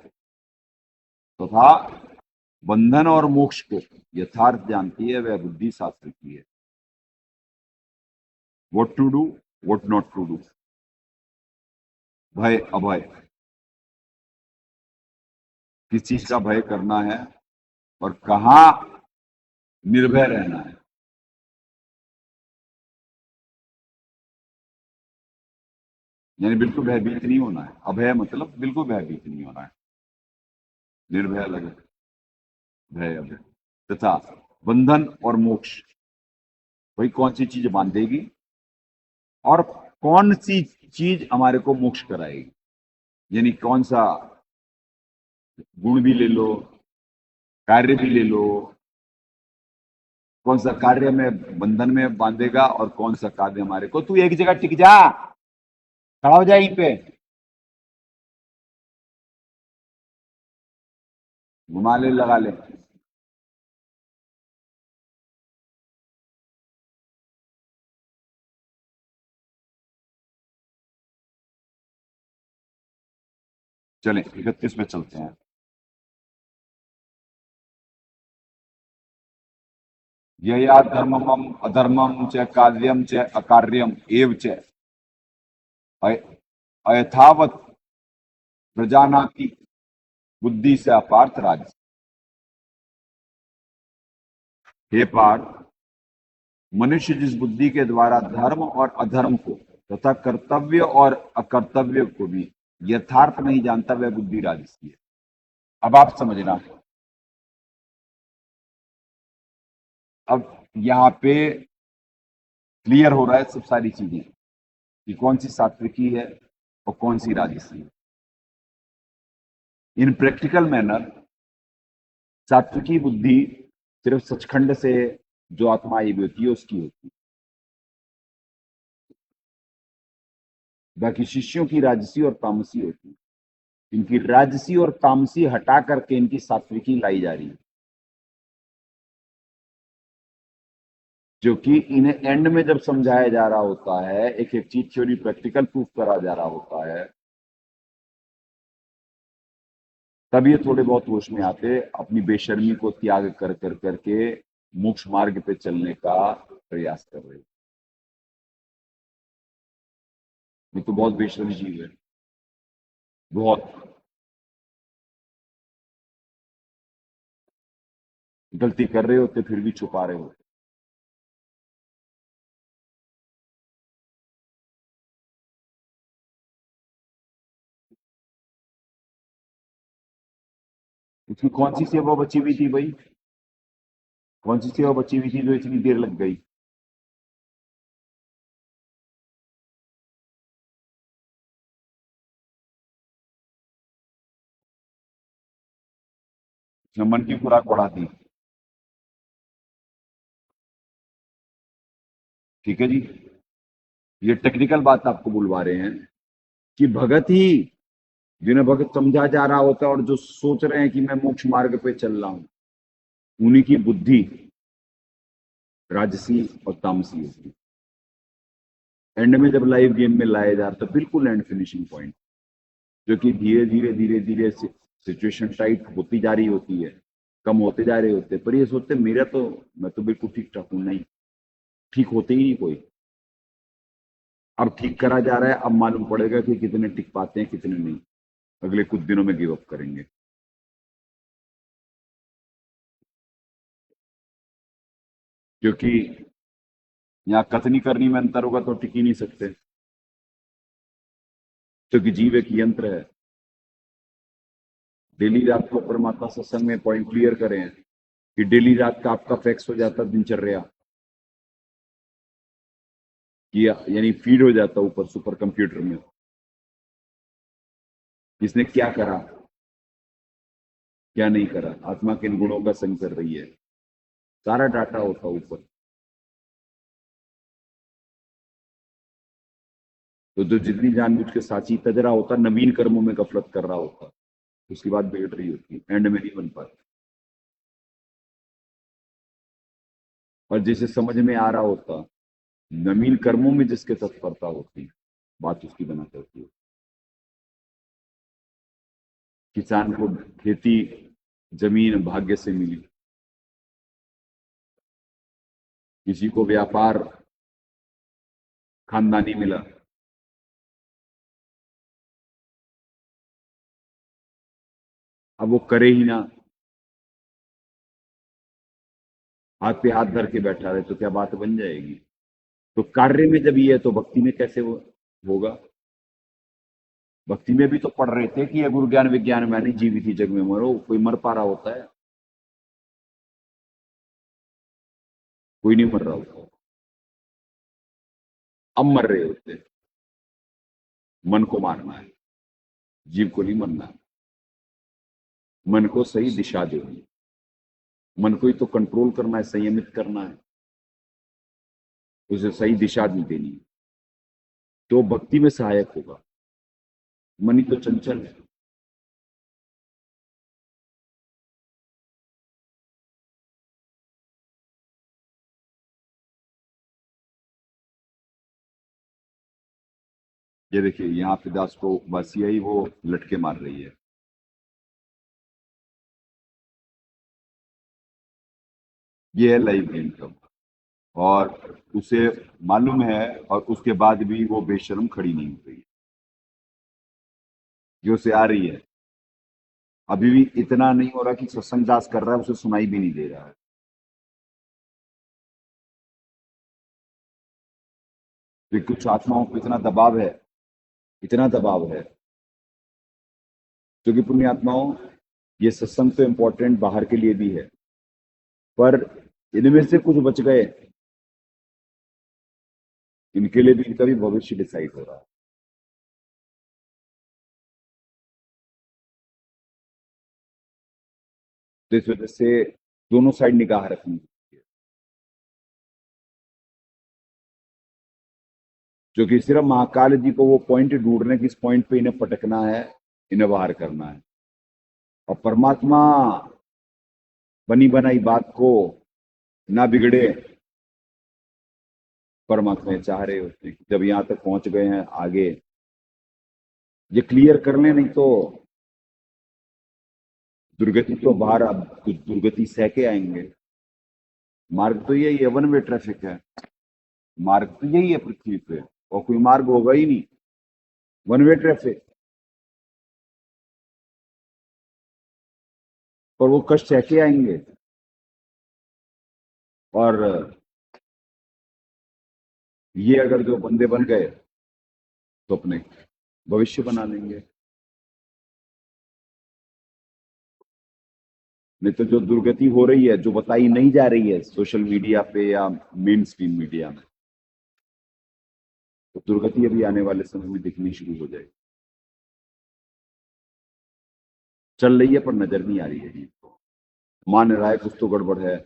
Speaker 4: तथा बंधन और मोक्ष को यथार्थ जानती है, वह बुद्धि शास्त्र की है। What to do, what not to do, भय अभय, किस चीज का भय करना है और कहां निर्भय रहना है। यानी बिल्कुल भयभीत नहीं होना है। अभय मतलब बिल्कुल भयभीत नहीं होना है। निर्भय अलग है, भय अभय। तथा बंधन और मोक्ष, वही कौन सी चीज बांधेगी और कौन सी चीज हमारे को मोक्ष कराएगी। यानी कौन सा गुण भी ले लो, कार्य भी ले लो, कौन सा कार्य में बंधन में बांधेगा और कौन सा कार्य हमारे को, तू एक जगह टिक जा, खड़ा हो जाए यहीं पे, घुमा ले लगा ले। चलें 31 पे चलते हैं। यया धर्मम अधर्मम च कार्यम च अकार्यम एव च अयथावत प्रजानाति बुद्धि से अपार्थ राज्य। हे पार्थ, मनुष्य जिस बुद्धि के द्वारा धर्म और अधर्म को तथा कर्तव्य और अकर्तव्य को भी यथार्थ नहीं जानता, वह बुद्धि राजसी है। अब आप समझना, अब यहाँ पे क्लियर हो रहा है सब सारी चीजें कि कौन सी सात्विकी है और कौन सी राजसी है। इन प्रैक्टिकल मैनर सात्विकी बुद्धि सिर्फ सचखंड से जो आत्मा आई हुई होती है उसकी होती है। बाकी शिष्यों की राजसी और तामसी होती है। इनकी राजसी और तामसी हटा करके इनकी सात्विकी लाई जा रही है, जो कि इन्हें एंड में जब समझाया जा रहा होता है, एक एक चीज थ्योरी प्रैक्टिकल प्रूफ करा जा रहा होता है, तब ये थोड़े बहुत होश में आते, अपनी बेशर्मी को त्याग कर कर करके मोक्ष मार्ग पे चलने का प्रयास कर रहे। ये तो बहुत बेशर्म जीव है, बहुत। गलती कर रहे होते फिर भी छुपा रहे होते। उसकी कौन सी सेवा बची हुई थी भाई? कौन सी सेवा बची हुई थी जो इतनी देर लग गई? उसने मन की खुराक बढ़ा दी। ठीक है जी, ये टेक्निकल बात आपको बुलवा रहे हैं कि भगत ही, जिन्हें भगत समझा जा रहा होता है और जो सोच रहे हैं कि मैं मोक्ष मार्ग पे चल रहा हूं, उन्हीं की बुद्धि राजसी और तामसी होती है। एंड में जब लाइव गेम में लाया जाता है, बिल्कुल एंड फिनिशिंग पॉइंट, जो कि धीरे धीरे धीरे धीरे सिचुएशन टाइट होती जा रही होती है, कम होते जा रहे होते, पर ये सोचते मेरा तो, मैं तो बिल्कुल ठीक ठाक हूं। नहीं, ठीक होते ही नहीं कोई। अब ठीक करा जा रहा है, अब मालूम पड़ेगा कि कितने टिक पाते हैं कितने नहीं। अगले कुछ दिनों में गिव अप करेंगे, क्योंकि यहाँ कथनी करनी में अंतर होगा तो टिक ही नहीं सकते, क्योंकि जीव एक यंत्र है। डेली रात को परमात्मा सत्संग में पॉइंट क्लियर करें कि डेली रात का आपका फैक्स हो जाता दिनचर्या, यानी फीड हो जाता ऊपर सुपर कंप्यूटर में, इसने क्या करा क्या नहीं करा, आत्मा किन गुणों का संग कर रही है, सारा डाटा होता ऊपर। तो जो जितनी जानबूझ के साची तजरा होता, नवीन कर्मों में गफलत कर रहा होता, उसकी बात बिगड़ रही होती, एंड में नहीं बन पाती। और जिसे समझ में आ रहा होता, नवीन कर्मों में जिसके तत्परता होती, बात उसकी बना करती है। किसान को खेती जमीन भाग्य से मिली, किसी को व्यापार खानदानी मिला, अब वो करे ही ना, हाथ पे हाथ धर के बैठा रहे, तो क्या बात बन जाएगी? तो कार्य में जब ये है तो भक्ति में कैसे वो होगा? भक्ति में भी तो पढ़ रहे थे कि ये गुरु ज्ञान विज्ञान में नहीं जीवित ही जग में मरो। कोई मर पा रहा होता है? कोई नहीं मर रहा होता। अब मर रहे होते हैं। मन को मारना है, जीव को नहीं मरना है। मन को सही दिशा देनी है, मन को ही तो कंट्रोल करना है, संयमित करना है, उसे सही दिशा भी देनी है, तो भक्ति में सहायक होगा। मन ही तो चंचल है। ये देखिए यहाँ पे दास को वासिया ही वो लटके मार रही है। ये है लाइव इनकम, और उसे मालूम है, और उसके बाद भी वो बेशर्म खड़ी नहीं हो रही है। जो उसे आ रही है, अभी भी इतना नहीं हो रहा कि सत्संग दास कर रहा है, उसे सुनाई भी नहीं दे रहा है। तो कुछ आत्माओं को इतना दबाव है, इतना दबाव है, क्योंकि पुण्य आत्माओं, ये सत्संग तो इम्पोर्टेंट बाहर के लिए भी है, पर इनमें से कुछ बच गए, इनके लिए भी इनका भी भविष्य डिसाइड हो रहा है। तो इस वजह से दोनों साइड निगाह रखनी चाहिए, क्योंकि सिर्फ महाकाल जी को वो पॉइंट ढूंढ रहे हैं, किस पॉइंट पे इन्हें पटकना है, इन्हें बाहर करना है। और परमात्मा बनी बनाई बात को ना बिगड़े, परमात्मा चाह रहे होते हैं कि जब यहां तक पहुंच गए हैं, आगे ये क्लियर कर लें, नहीं तो दुर्गति तो बाहर, अब कुछ दुर्गति सह के आएंगे। मार्ग तो यही है, वन वे ट्रैफिक है, मार्ग तो यही है पृथ्वी पे, और कोई मार्ग होगा ही नहीं, वन वे ट्रैफिक। पर वो कष्ट सह के आएंगे, और ये अगर जो बंदे बन गए तो अपने भविष्य बना लेंगे। नहीं तो जो दुर्गति हो रही है, जो बताई नहीं जा रही है सोशल मीडिया पे या मेन स्ट्रीम मीडिया में, तो दुर्गति अभी आने वाले समय में दिखनी शुरू हो जाएगी। चल रही है पर नजर नहीं आ रही है जी। मान रहा है कुछ तो गड़बड़ है,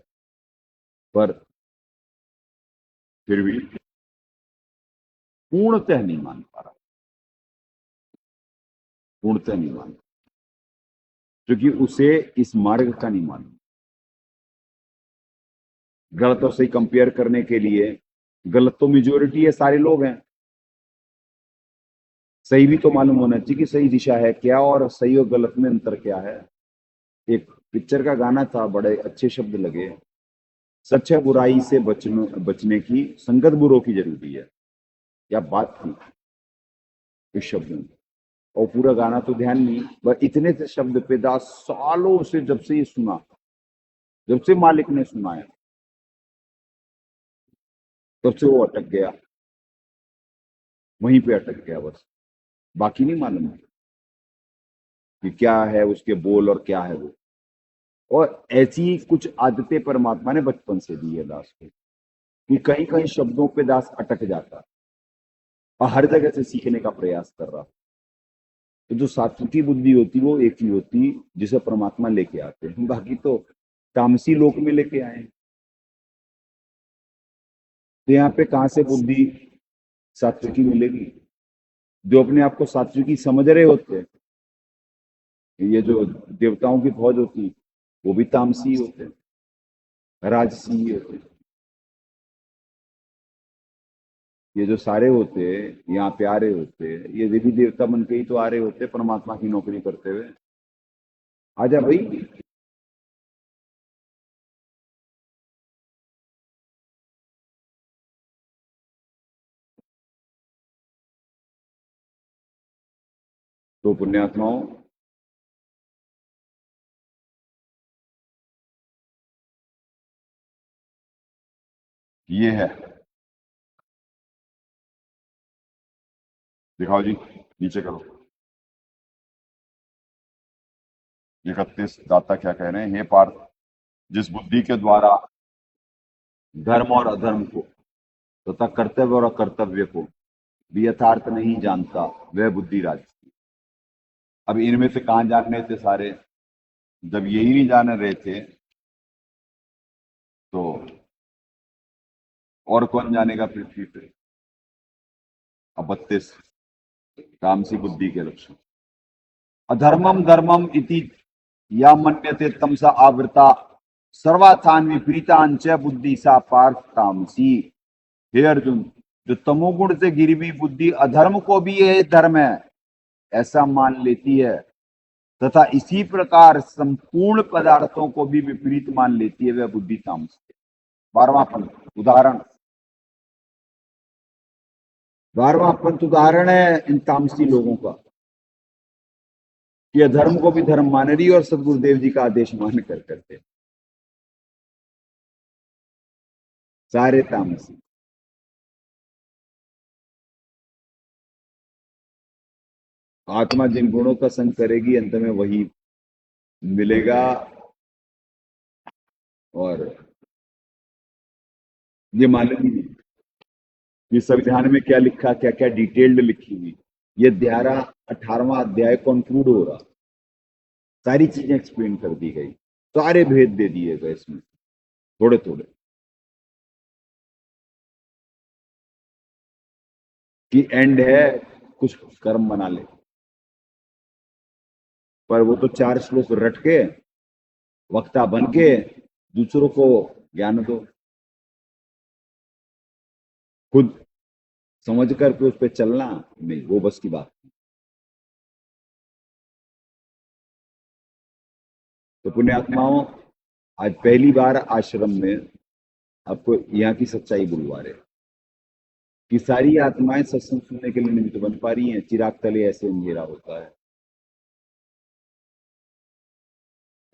Speaker 4: पर फिर भी पूर्णतः नहीं मान पा रहा, पूर्णतः नहीं मान, क्योंकि उसे इस मार्ग का नहीं मालूम। गलत और सही कंपेयर करने के लिए, गलत तो मेजोरिटी है, सारे लोग हैं, सही भी तो मालूम होना चाहिए कि सही दिशा है क्या, और सही और गलत में अंतर क्या है। एक पिक्चर का गाना था, बड़े अच्छे शब्द लगे, सच है बुराई से बचने की, संगत बुरों की जरूरी है, या बात थी इस शब्द में। और पूरा गाना तो ध्यान नहीं, बस इतने से शब्द पे दास सालों से, जब से ये सुना, जब से मालिक ने सुनाया, तब से वो अटक गया, वहीं पे अटक गया बस। बाकी नहीं मालूम कि क्या है उसके बोल और क्या है वो। और ऐसी कुछ आदतें परमात्मा ने बचपन से दी है दास को, कि कहीं कहीं शब्दों पे दास अटक जाता, और हर जगह से सीखने का प्रयास कर रहा। तो जो सात्विकी बुद्धि होती वो एक ही होती, जिसे परमात्मा लेके आते हैं, बाकी तो तामसी लोक में लेके आए। तो यहाँ पे कहां से बुद्धि सात्विकी मिलेगी? जो अपने आप को सात्विकी समझ रहे होते हैं, ये जो देवताओं की फौज होती, वो भी तामसी होते हैं, राजसी होते हैं। ये जो सारे होते यहाँ पे आ रहे होते, ये देवी देवता बन के ही तो आ रहे होते परमात्मा की नौकरी करते हुए। आजा भाई। तो पुण्यात्माओं, ये है, दिखाओ जी, नीचे करो। 31 दाता क्या कह रहे हैं? हे पार्थ, जिस बुद्धि के द्वारा धर्म और अधर्म को तथा कर्तव्य और अकर्तव्य को भी यथार्थ नहीं जानता, वह बुद्धि राजसी। अब इनमें से कहां जानने थे सारे? जब यही नहीं जान रहे थे तो और कौन जानेगा पृथ्वी पे? अब 32 तामसी बुद्धि के लक्षण। अधर्मम धर्मम इति या मन्यते तमसा आवृता सर्वाथान विपरीतान च बुद्धि सा पार्थ तामसी। हे अर्जुन, जो तमोगुण से घिरी हुई बुद्धि अधर्म को भी यह धर्म है ऐसा मान लेती है तथा इसी प्रकार संपूर्ण पदार्थों को भी विपरीत मान लेती है, वह बुद्धि तामसी है। 12वां पंथ उदाहरण, 12वां पंथ उदाहरण है इन तामसी लोगों का कि अधर्म को भी धर्म मान रही और सदगुरुदेव जी का आदेश मान कर करते सारे तामसी। आत्मा जिन गुणों का संग करेगी अंत में वही मिलेगा। और ये मालूम ही नहीं कि संविधान में क्या लिखा, क्या क्या डिटेल्ड लिखी हुई। ये 18वां अध्याय कंक्लूड हो रहा, सारी चीजें एक्सप्लेन कर दी गई, सारे भेद दे दिए गए इसमें थोड़े थोड़े, कि एंड है कुछ कर्म बना ले। पर वो तो 4 श्लोक रट के वक्ता बन के दूसरों को ज्ञान दो, खुद समझ करके उस पर चलना नहीं, वो बस की बात। तो पुण्यात्माओं, आज पहली बार आश्रम में आपको यहाँ की सच्चाई बुलवा रहे कि सारी आत्माएं सत्संग सुनने के लिए निमित्त बन पा रही हैं। चिराग तले ऐसे अंधेरा होता है,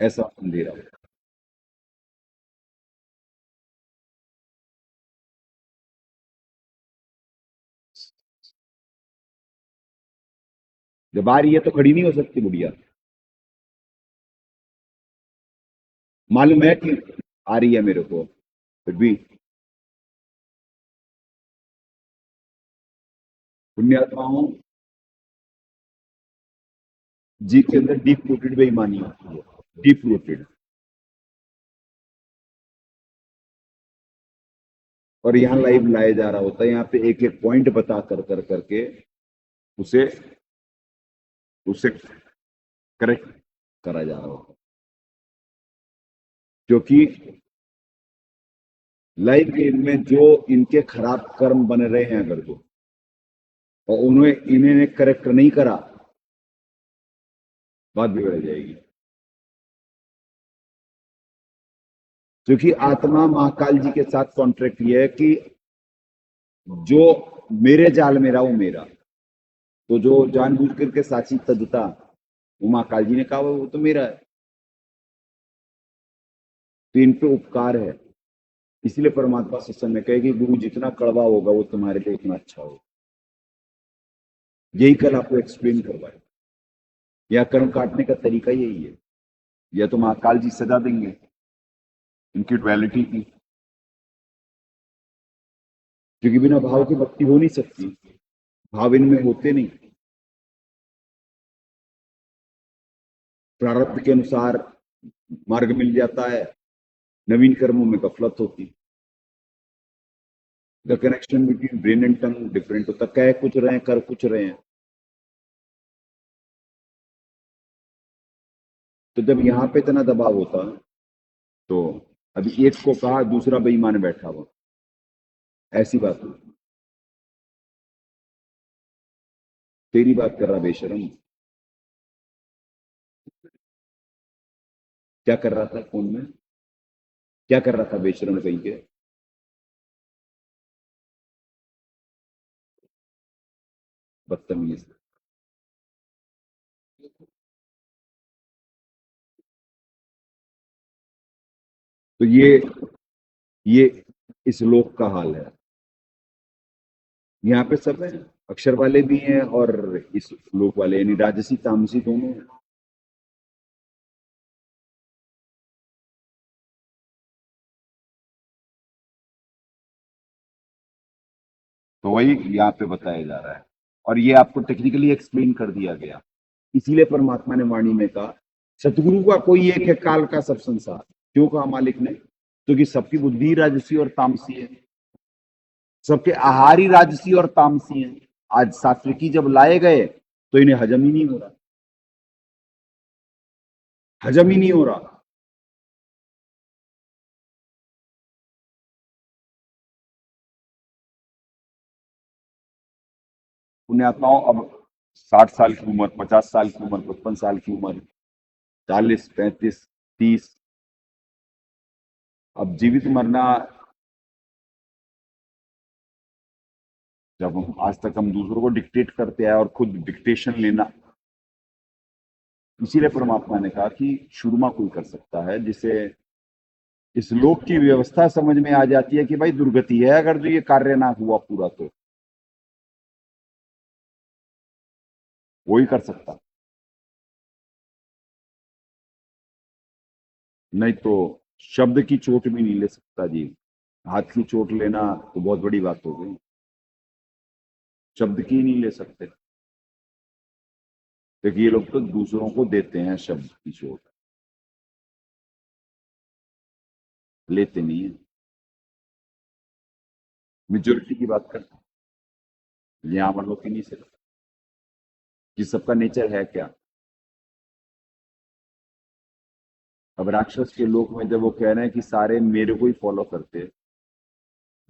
Speaker 4: ऐसा अंधेरा होता है। जब आ रही है तो खड़ी नहीं हो सकती बुढ़िया, मालूम है कि आ रही है मेरे को, फिर भी पुण्यात्माओं जी के अंदर डीप रूटेड बेईमानी होती है, डीप रूटेड। और यहाँ लाइव लाया जा रहा होता है, यहाँ पे एक एक पॉइंट बता कर करके उसे उसे करेक्ट करा जा रहा होता है। क्योंकि लाइव गेम में जो इनके खराब कर्म बन रहे हैं अगर जो, और इन्हें करेक्ट नहीं करा, बात बिगड़ जाएगी। क्योंकि आत्मा महाकाल जी के साथ कॉन्ट्रैक्ट ये है कि जो मेरे जाल में रहा वो मेरा। तो जो जानबूझ करके साची तजता, वो महाकाल जी ने कहा वो तो मेरा है, तो इन पे उपकार है। इसलिए परमात्मा सत्संग में कहे कि गुरु जितना कड़वा होगा वो तुम्हारे लिए उतना अच्छा होगा। यही कल आपको एक्सप्लेन करवाए, या कर्म काटने का तरीका यही है, या तो महाकाल जी सजा देंगे इनकी ड्युअलिटी की, क्योंकि बिना भाव की भक्ति हो नहीं सकती, भाव इनमें होते नहीं। प्रारब्ध के अनुसार मार्ग मिल जाता है, नवीन कर्मों में गफलत होती। The connection between brain and tongue different होता, कह कुछ रहे हैं कर कुछ रहे हैं। तो जब यहाँ पे इतना दबाव होता, तो अभी एक को कहा दूसरा बेईमान बैठा हुआ, ऐसी बात हो। तेरी बात कर रहा बेशरम, क्या कर रहा था फोन में, क्या कर रहा था बेशरम कहीं के? बदतमीज। तो ये इस लोक का हाल है। यहाँ पे सब है, अक्षर वाले भी हैं और इस लोक वाले, यानी राजसी तामसी दोनों हैं। तो वही यहाँ पे बताया जा रहा है और ये आपको टेक्निकली एक्सप्लेन कर दिया गया। इसीलिए परमात्मा ने वाणी में कहा सतगुरु का कोई एक है, काल का सब संसार। क्यों कहा मालिक ने? क्योंकि सबकी बुद्धि राजसी और तामसी है, सबके आहार ही राजसी और तामसी है। आज सात्विकी जब लाए गए तो इन्हें हजम ही नहीं हो रहा, हजम ही नहीं हो रहा। पुण्यात्माओं, अब 60 साल की उम्र, 50 साल की उम्र, 55 साल की उम्र, 40, 35, 30, अब जीवित मरना। जब हम आज तक हम दूसरों को डिक्टेट करते आए और खुद डिक्टेशन लेना, इसीलिए परमात्मा ने कहा कि शुरुमा कोई कर सकता है जिसे इस लोक की व्यवस्था समझ में आ जाती है कि भाई दुर्गति है अगर जो ये कार्य ना हुआ पूरा तो वो ही कर सकता, नहीं तो शब्द की चोट भी नहीं ले सकता जी। हाथ की चोट लेना तो बहुत बड़ी बात हो गई, शब्द की नहीं ले सकते। देखिए ये लोग तो दूसरों को देते हैं शब्द की चोट, लेते नहीं है। मेजोरिटी की बात करते हैं, यहाँ हम लोग की नहीं सकते कि सबका नेचर है क्या। अब राक्षस के लोक में जब वो कह रहे हैं कि सारे मेरे को ही फॉलो करते हैं,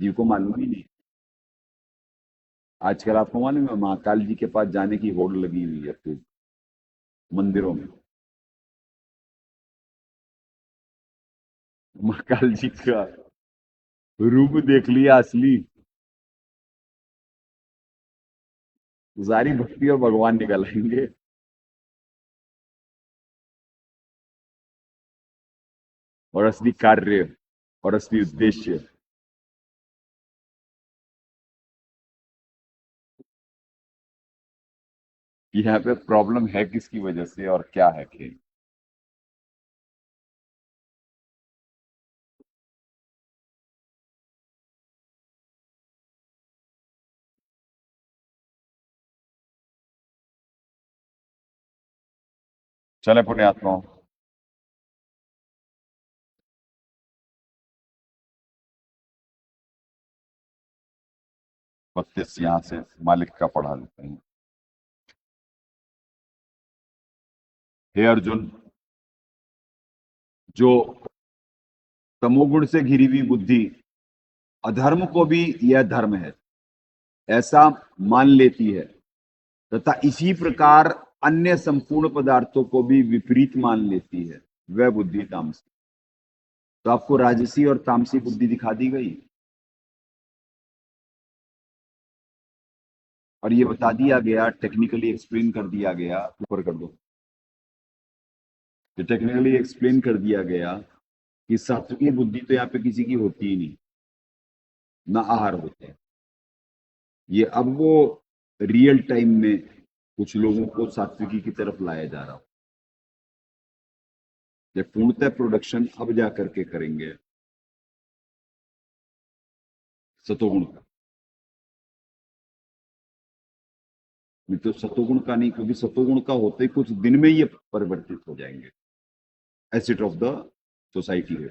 Speaker 4: जीव को मालूम ही नहीं। आजकल आपको मालूम है महाकाल जी के पास जाने की होड़ लगी हुई है फिर मंदिरों में। महाकाल जी का रूप देख लिया असली, सारी भक्ति और भगवान निकल आएंगे। और असली कार्य और असली उद्देश्य। यहाँ पे प्रॉब्लम है किसकी वजह से और क्या है खेल। चले पुण्यात्माओं, बत्तीस यहां से मालिक का पढ़ा लेते हैं। हे अर्जुन, जो तमोगुण से घिरी हुई बुद्धि अधर्म को भी यह धर्म है ऐसा मान लेती है तथा इसी प्रकार अन्य संपूर्ण पदार्थों को भी विपरीत मान लेती है, वह बुद्धि तामसी। तो आपको राजसी और तामसी बुद्धि दिखा दी गई और ये बता दिया गया, टेक्निकली एक्सप्लेन कर दिया गया। ऊपर कर दो, ये टेक्निकली एक्सप्लेन कर दिया गया कि सात्विकी बुद्धि तो यहाँ पे किसी की होती ही नहीं, ना आहार होते हैं। ये अब वो रियल टाइम में कुछ लोगों को सात्विकी की तरफ लाया जा रहा हो। जब पूर्णतः प्रोडक्शन अब जा करके करेंगे सतोगुण का, नहीं तो सतोगुण का नहीं, क्योंकि सतोगुण का होते कुछ दिन में ये परिवर्तित हो जाएंगे एसिड ऑफ द सोसाइटी है,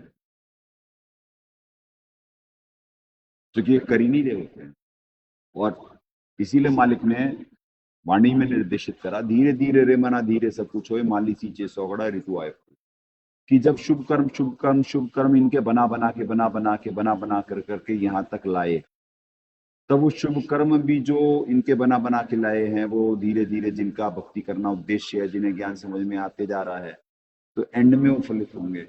Speaker 4: क्योंकि ये कर ही नहीं रहे होते हैं। और इसीलिए मालिक ने वाणी में निर्देशित करा, धीरे धीरे रे मना धीरे सब कुछ होए, माली सींचे सौगड़ा ऋतु आए। कि जब शुभ कर्म शुभ कर्म शुभ कर्म इनके बना बना कर करके यहाँ तक लाए, तब वो शुभ कर्म भी जो इनके बना बना के लाए हैं वो धीरे धीरे जिनका भक्ति करना उद्देश्य है, जिन्हें ज्ञान समझ में आते जा रहा है, तो एंड में वो फलित होंगे।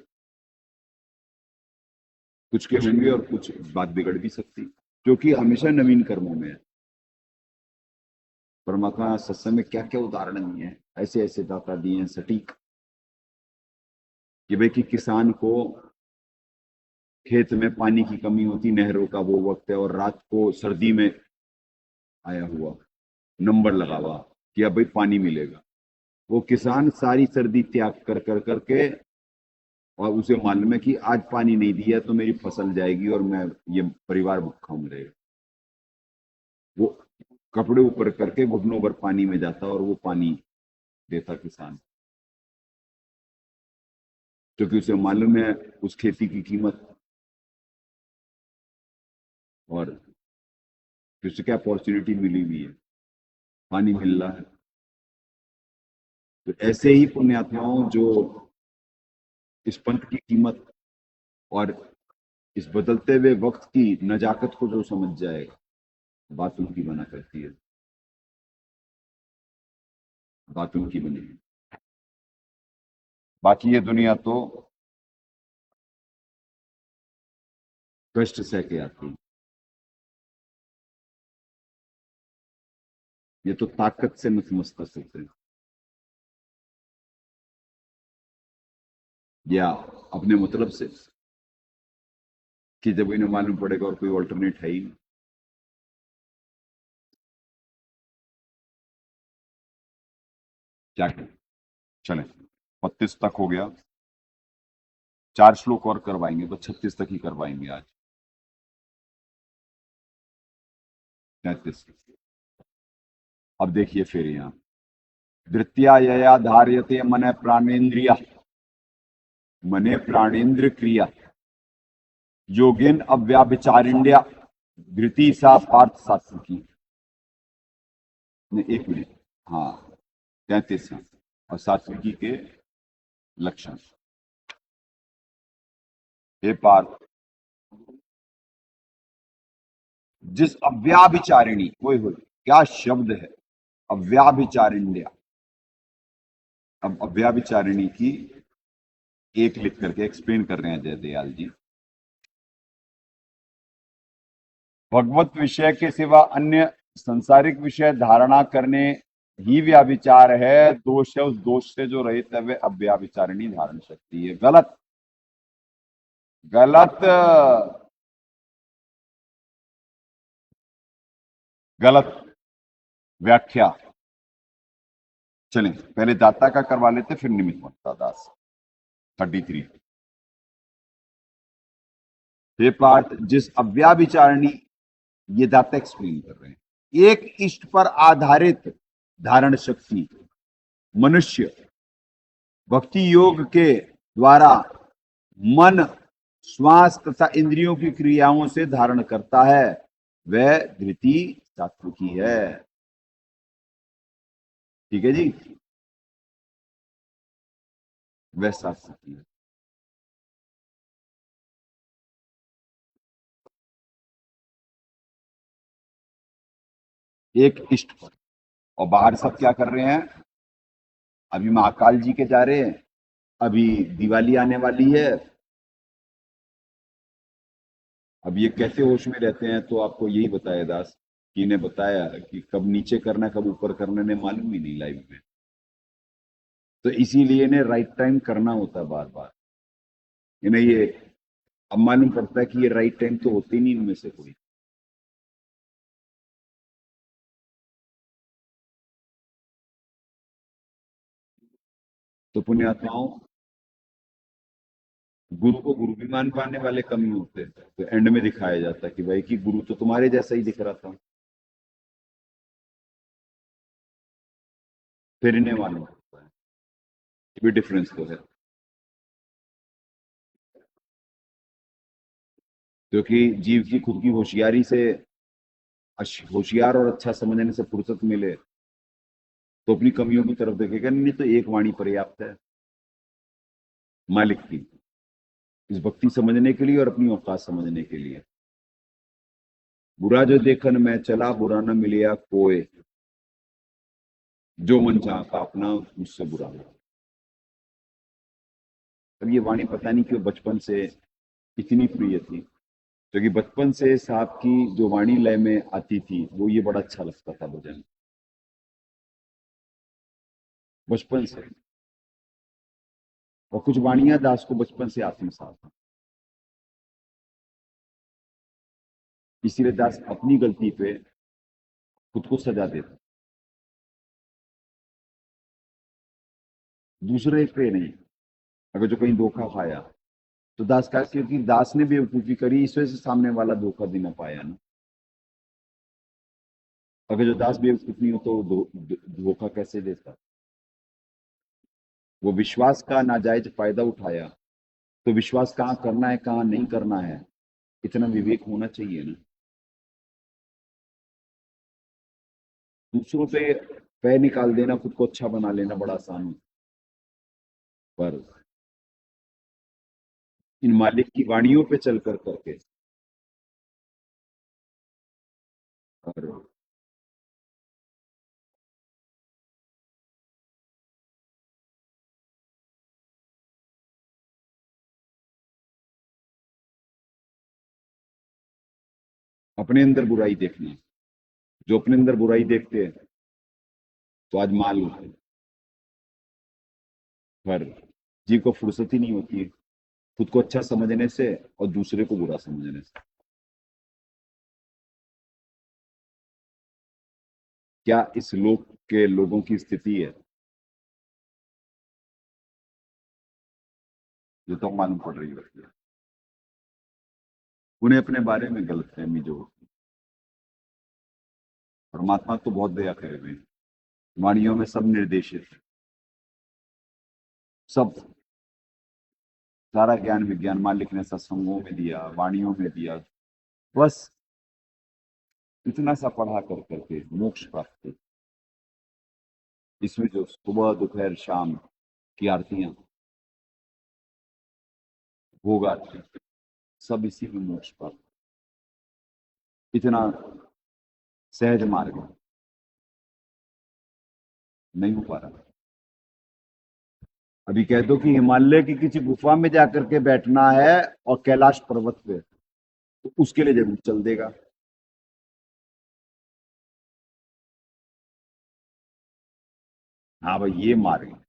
Speaker 4: कुछ के होंगे और कुछ बात बिगड़ भी सकती, क्योंकि हमेशा नवीन कर्मों में है। परमात्मा सत्संग में क्या क्या उदाहरण दिए हैं, ऐसे ऐसे दाता दिए हैं सटीक, कि भाई कि किसान को खेत में पानी की कमी होती, नहरों का वो वक्त है, और रात को सर्दी में आया हुआ नंबर लगा हुआ कि अब भाई पानी मिलेगा। वो किसान सारी सर्दी त्याग कर कर करके, और उसे मालूम है कि आज पानी नहीं दिया तो मेरी फसल जाएगी और मैं ये परिवार भूखा मरेगा। वो कपड़े ऊपर करके घुटनों भर पानी में जाता और वो पानी देता किसान, क्योंकि उसे मालूम है उस खेती की कीमत और उसे क्या अपॉर्चुनिटी मिली हुई है, पानी मिल रहा है। तो ऐसे ही पुण्यात्माओं जो इस पंथ की कीमत और इस बदलते हुए वक्त की नजाकत को जो समझ जाएगा, बात उनकी बना करती है, बात उनकी बनेगी। बाकी ये दुनिया तो कष्ट सह के आती है, ये तो ताकत से नतमस्तक होते हैं या अपने मतलब से, कि जब इन्हें मालूम पड़ेगा और कोई ऑल्टरनेट है ही नहीं। क्या करें, चलें 32 तक हो गया, 4 श्लोक और करवाएंगे तो 36 तक ही करवाएंगे आज। 33। अब देखिए फिर यहाँ धृत्या यया धार्यते मन प्राणेन्द्रिया, मने प्राणेन्द्र क्रिया योगेन अव्याभिचारिण्या धृति सा पार्थ सात्विकी। ने 1 मिनट, हाँ 33 हैं और सात्विकी के लक्षण। हे पार्थ, जिस अव्याभिचारिणी, ओए होए क्या शब्द है, अव्याभिचारिण्या। अब अव्याभिचारिणी की 1 लिख करके एक्सप्लेन कर रहे हैं जय दयाल जी। भगवत विषय के सिवा अन्य संसारिक विषय धारणा करने ही व्याभिचार है। दोष है, उस दोष से जो रहित है वे अव्याभिचारिणी धारण शक्ति है। गलत, गलत, गलत व्याख्या। चलें पहले दाता का करवा लेते फिर निमित्त दास। 33। हे पार्थ, जिस अव्याभिचारिणी, ये दाता एक्सप्लेन कर रहे हैं, एक इष्ट पर आधारित धारण शक्ति मनुष्य भक्ति योग के द्वारा मन, श्वास तथा इंद्रियों की क्रियाओं से धारण करता है, वह धृति सात्विकी है। ठीक है जी, वह सात्विकी है। एक इष्ट पर, और बाहर सब क्या कर रहे हैं, अभी महाकाल जी के जा रहे हैं, अभी दिवाली आने वाली है, अब ये कैसे होश में रहते हैं, तो आपको यही बताया दास कि इन्हें बताया कि कब नीचे करना कब ऊपर करना ने मालूम ही नहीं लाइव में, तो इसीलिए इन्हें राइट टाइम करना होता है बार बार। इन्हें ये अब मालूम पड़ता है कि ये राइट टाइम तो होते ही नहीं इनमें से कोई। तो पुण्यात्माओं, गुरु को गुरु भी मान पाने वाले कम ही होते हैं, तो एंड में दिखाया जाता है कि भाई कि गुरु तो तुम्हारे जैसा ही दिख रहा था, फिर इन्हें मालूम पड़ता है कि भी डिफरेंस तो है, क्योंकि जीव की खुद की होशियारी से, होशियार और अच्छा समझने से फुर्सत मिले तो अपनी कमियों की तरफ देखेगा, नहीं तो एक वाणी पर्याप्त है मालिक की इस भक्ति समझने के लिए और अपनी औकात समझने के लिए। बुरा जो देखन मैं चला, बुरा न मिलिया कोय, जो मन चाहता अपना मुझसे बुरा हो। अब ये वाणी पता नहीं क्यों बचपन से इतनी प्रिय थी, क्योंकि बचपन से साहब की जो वाणी लय में आती थी वो ये बड़ा अच्छा लगता था भजन, बचपन से। और कुछ वाणियां दास को बचपन से आत्मसात हैं, इसीलिए दास अपनी गलती पे खुद को सजा देता, दूसरे पे नहीं। अगर जो कहीं धोखा खाया तो दास का, क्योंकि दास ने बेवकूफी करी, इस वजह से सामने वाला धोखा देना पाया ना। अगर जो दास बेवकूफ नहीं हो तो धोखा कैसे देता? वो विश्वास का नाजायज फायदा उठाया, तो विश्वास कहाँ करना है कहाँ नहीं करना है, इतना विवेक होना चाहिए ना। दूसरों पे पैर निकाल देना, खुद को अच्छा बना लेना बड़ा आसान है, पर इन मालिक की वाणियों पे चल कर करके और अपने अंदर बुराई देखना। जो अपने अंदर बुराई देखते हैं तो आज मान लो, पर जीव को फुर्सत ही नहीं होती है खुद को अच्छा समझने से और दूसरे को बुरा समझने से। क्या इस लोक के लोगों की स्थिति है? जो तो मालूम पड़ रही होती है, उन्हें अपने बारे में गलतफहमी जो होती है। परमात्मा तो बहुत दया करे हुए हैं, वाणियों में सब निर्देशित है, सब सारा ज्ञान विज्ञान मालिक ने सत्संगों में दिया, वाणियों में दिया। बस इतना सा पढ़ा कर करके मोक्ष प्राप्त हो। इसमें जो सुबह दोपहर शाम की आरतियां, भोग आरती, सब इसी में मोक्ष प्राप्त। इतना सहज मार्ग नहीं हो पा रहा। अभी कह दो कि हिमालय की किसी गुफा में जाकर के बैठना है और कैलाश पर्वत पे, तो उसके लिए जरूर चल देगा। हाँ भाई, ये मार्ग है।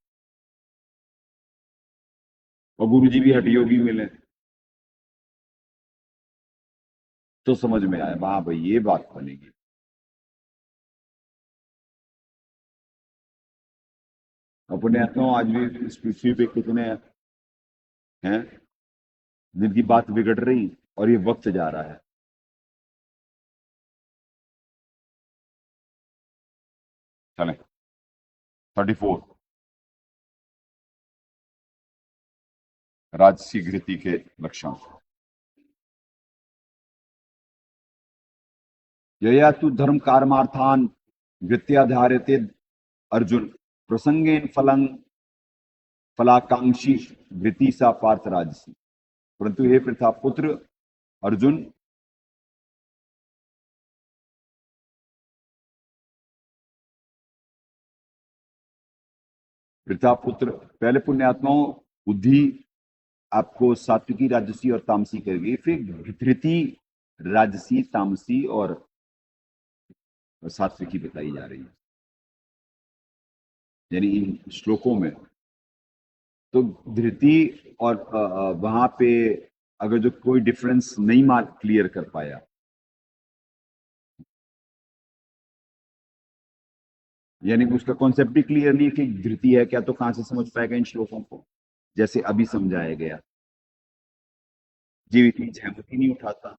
Speaker 4: और गुरु जी भी हठयोगी मिले तो समझ में आया, हाँ भाई ये बात बनेगी। अपने तो आज भी इस पृथ्वी पे कितने हैं जिनकी बात बिगड़ रही और ये वक्त जा रहा है। चले 34 राजसी घृति के लक्षण। यया तु धर्म कार्मार्थान वृत्त्याधार्यते अर्जुन प्रसंगेन फलं फलाकांक्षी वृत्ति सा पार्थ राजसी। परंतु हे पृथा पुत्र अर्जुन, पृथा पुत्र, पहले पुण्यात्माओं बुद्धि आपको सात्विकी राजसी और तामसी करेगी, फिर धृति राजसी तामसी और सात्विकी बताई जा रही है। यानी इन श्लोकों में तो धृति और वहां पे अगर जो कोई डिफरेंस नहीं क्लियर कर पाया, यानी उसका कॉन्सेप्ट ही क्लियर नहीं कि धृति है क्या, तो कहां से समझ पाएगा इन श्लोकों को? जैसे अभी समझाया गया, जीव इतनी जहमती नहीं उठाता,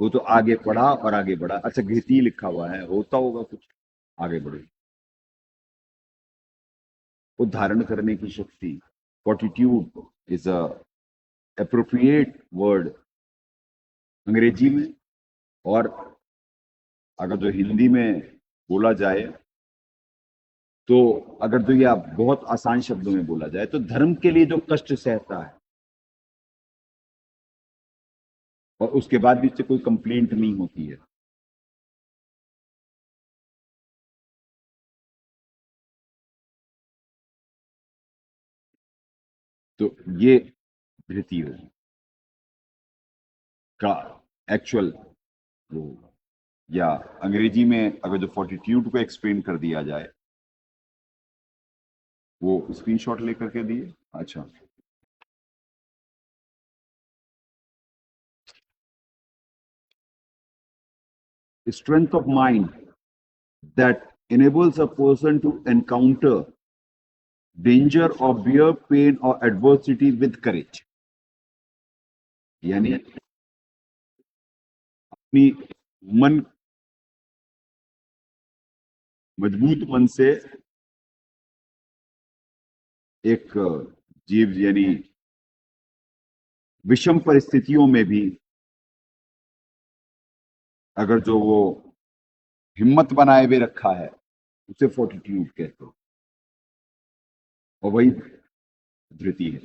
Speaker 4: वो तो आगे पढ़ा और आगे बढ़ा। अच्छा, घृति लिखा हुआ है, होता होगा कुछ, आगे बढ़े। वो धारण करने की शक्ति, फॉर्टिट्यूड इज अ एप्रोप्रिएट वर्ड अंग्रेजी में, और अगर जो हिंदी में बोला जाए तो अगर तो यह बहुत आसान शब्दों में बोला जाए तो धर्म के लिए जो कष्ट सहता है और उसके बाद भी उससे कोई कंप्लेंट नहीं होती है, तो ये धृति का एक्चुअल वो, या अंग्रेजी में अगर जो फॉर्टिट्यूड को एक्सप्लेन कर दिया जाए, वो स्क्रीनशॉट लेकर के दिए। अच्छा, strength of mind that enables a person to encounter danger or bear pain or adversity with courage। यानी अपनी मन मजबूत मन से एक जीव यानी विषम परिस्थितियों में भी अगर जो वो हिम्मत बनाए हुए रखा है उसे फोर्टिट्यूड कहते हैं, और वही धृति है।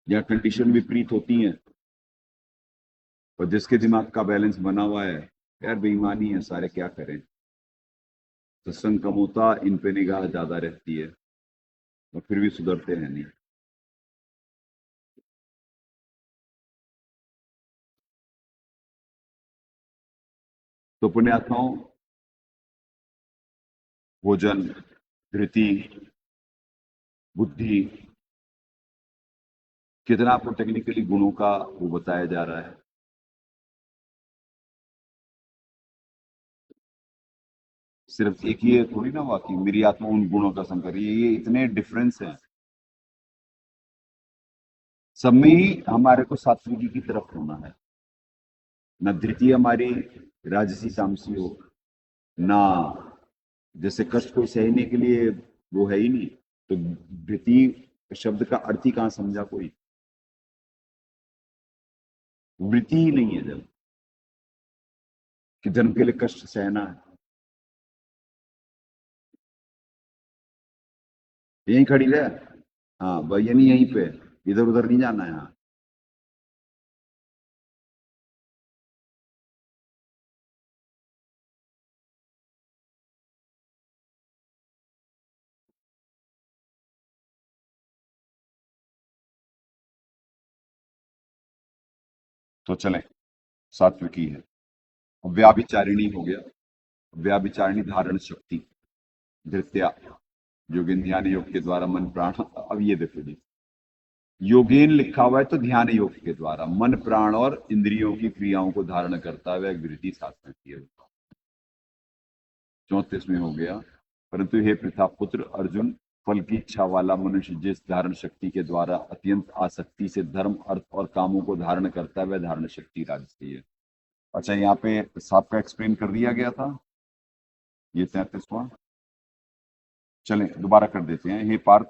Speaker 4: या कंडीशन विपरीत होती है और जिसके दिमाग का बैलेंस बना हुआ है, यार बेईमानी है सारे, क्या करें, सत्संग कम होता, इन पे निगाह ज्यादा रहती है और फिर भी सुधरते हैं नहीं। तो पुण्यात्माओं, भोजन, धृति, बुद्धि, कितना आपको टेक्निकली गुणों का वो बताया जा रहा है। सिर्फ एक ही थोड़ी ना हुआ कि मेरी आत्मा उन गुणों का संकर, ये इतने डिफरेंस हैं। सब में ही हमारे को सात्विकी की तरफ होना है, न धृति हमारी राजसी तामसी हो, ना जैसे कष्ट को सहने के लिए वो है ही नहीं। तो धृति शब्द का अर्थ ही कहां समझा कोई, वृत्ति ही नहीं है जब कि जन्म के लिए कष्ट सहना है। यहीं खड़ी रहे, हाँ भाई, यानी यहीं पे, इधर उधर नहीं जाना है। हाँ, तो चलें, सात्विकी है। व्याभिचारिणी हो गया, व्याभिचारिणी धारण शक्ति, धृत्या योगेन ध्यान योग के द्वारा मन प्राण। अब ये देखो जी, योगेन लिखा हुआ है तो ध्यान योग के द्वारा मन प्राण और इंद्रियों की क्रियाओं को धारण करता है, वृद्धि सात्विकी है। 34 में हो गया, परंतु हे पृथा पुत्र अर्जुन, फल की इच्छा वाला मनुष्य जिस धारण शक्ति के द्वारा अत्यंत आसक्ति से धर्म अर्थ और कामों को धारण करता है, वह धारण शक्ति राजसी है। अच्छा, यहाँ पे साफ का एक्सप्लेन कर दिया गया था, ये 33वां। चलें दोबारा कर देते हैं। हे पार्थ,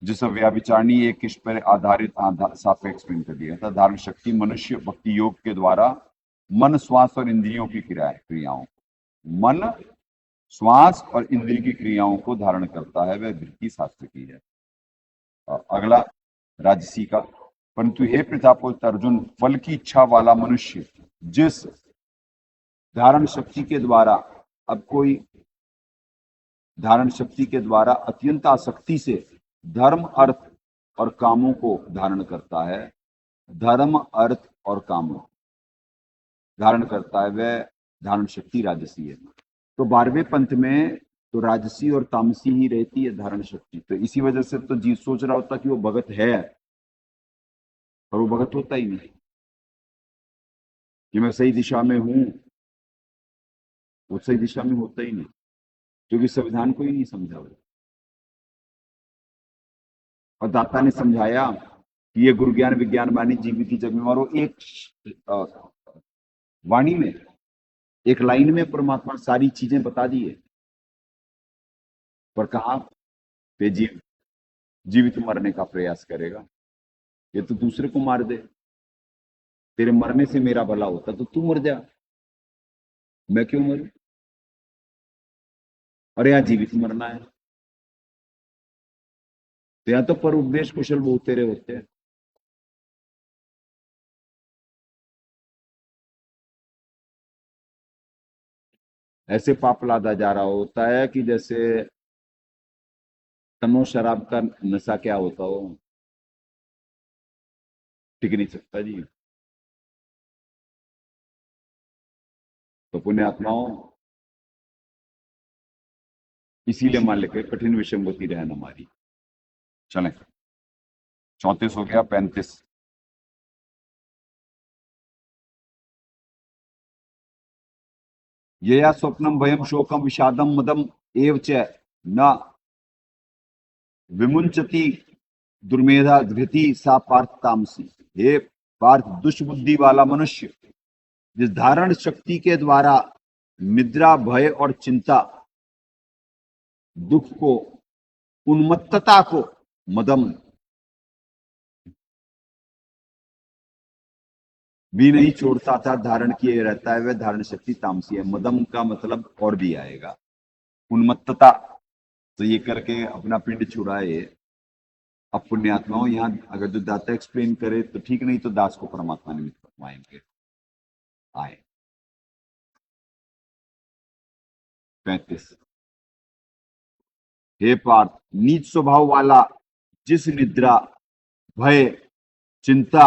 Speaker 4: जिस व्याभिचारणी एक किस पर आधारित साफ का एक्सप्लेन कर दिया था। धारण शक्ति मनुष्य भक्ति योग के द्वारा मन श्वास और इंद्रियों की क्रियाओं, मन श्वास और इंद्रिय की क्रियाओं को धारण करता है, वह धृति सात्विकी है। अगला राजसी का, परंतु हे प्रतापोत्तर अर्जुन, फल की इच्छा वाला मनुष्य जिस धारण शक्ति के द्वारा, अब कोई धारण शक्ति के द्वारा अत्यंत आसक्ति से धर्म अर्थ और कामों को धारण करता है, धर्म अर्थ और कामों धारण करता है, वह धारण शक्ति राजसी है। तो 12वें पंथ में तो राजसी और तामसी ही रहती है धारण शक्ति। तो इसी वजह से तो जीव सोच रहा होता कि वो भगत है, पर वो भगत होता ही नहीं कि मैं सही दिशा में हूं, वो सही दिशा में होता ही नहीं, क्योंकि संविधान को ही नहीं समझा वो। और दाता ने समझाया कि ये गुरु ज्ञान विज्ञान वाणी जीवित जग में, और वो एक वाणी में, एक लाइन में परमात्मा सारी चीजें बता दी है। पर कहा पे जीवित मरने का प्रयास करेगा, ये तो दूसरे को मार दे, तेरे मरने से मेरा भला होता तो तू मर जा, मैं क्यों मरूं? और यहां जीवित मरना है, तो यहां तो पर उपदेश कुशल बहुत तेरे होते हैं। ऐसे पाप लादा जा रहा होता है कि जैसे तनो शराब का नशा क्या होता हो, टिक नहीं सकता जी। तो पुण्य आत्माओं, इसीलिए मान लेकर कठिन विषमवती रहन हमारी। चलें, 34 हो गया, 35। यया स्वप्नम भयम शोकम विषादम मदम एव च न विमुंचति दुर्मेधा धृति सा पार्थ तामसी। हे पार्थ, दुष्बुद्धि वाला मनुष्य जिस धारण शक्ति के द्वारा निद्रा, भय और चिंता, दुख को, उन्मत्तता को, मदम भी नहीं छोड़ता था, धारण किए रहता है, वह धारण शक्ति तामसी है। मदम का मतलब और भी आएगा, उन्मत्तता। तो ये करके अपना पिंड छुड़ाए। अब पुण्यात्माओं, यहाँ अगर जो दाता एक्सप्लेन करे तो ठीक, नहीं तो दास को परमात्मा निमित्त फरमाएंगे। आए 35। हे पार्थ, नीच स्वभाव वाला जिस निद्रा, भय, चिंता,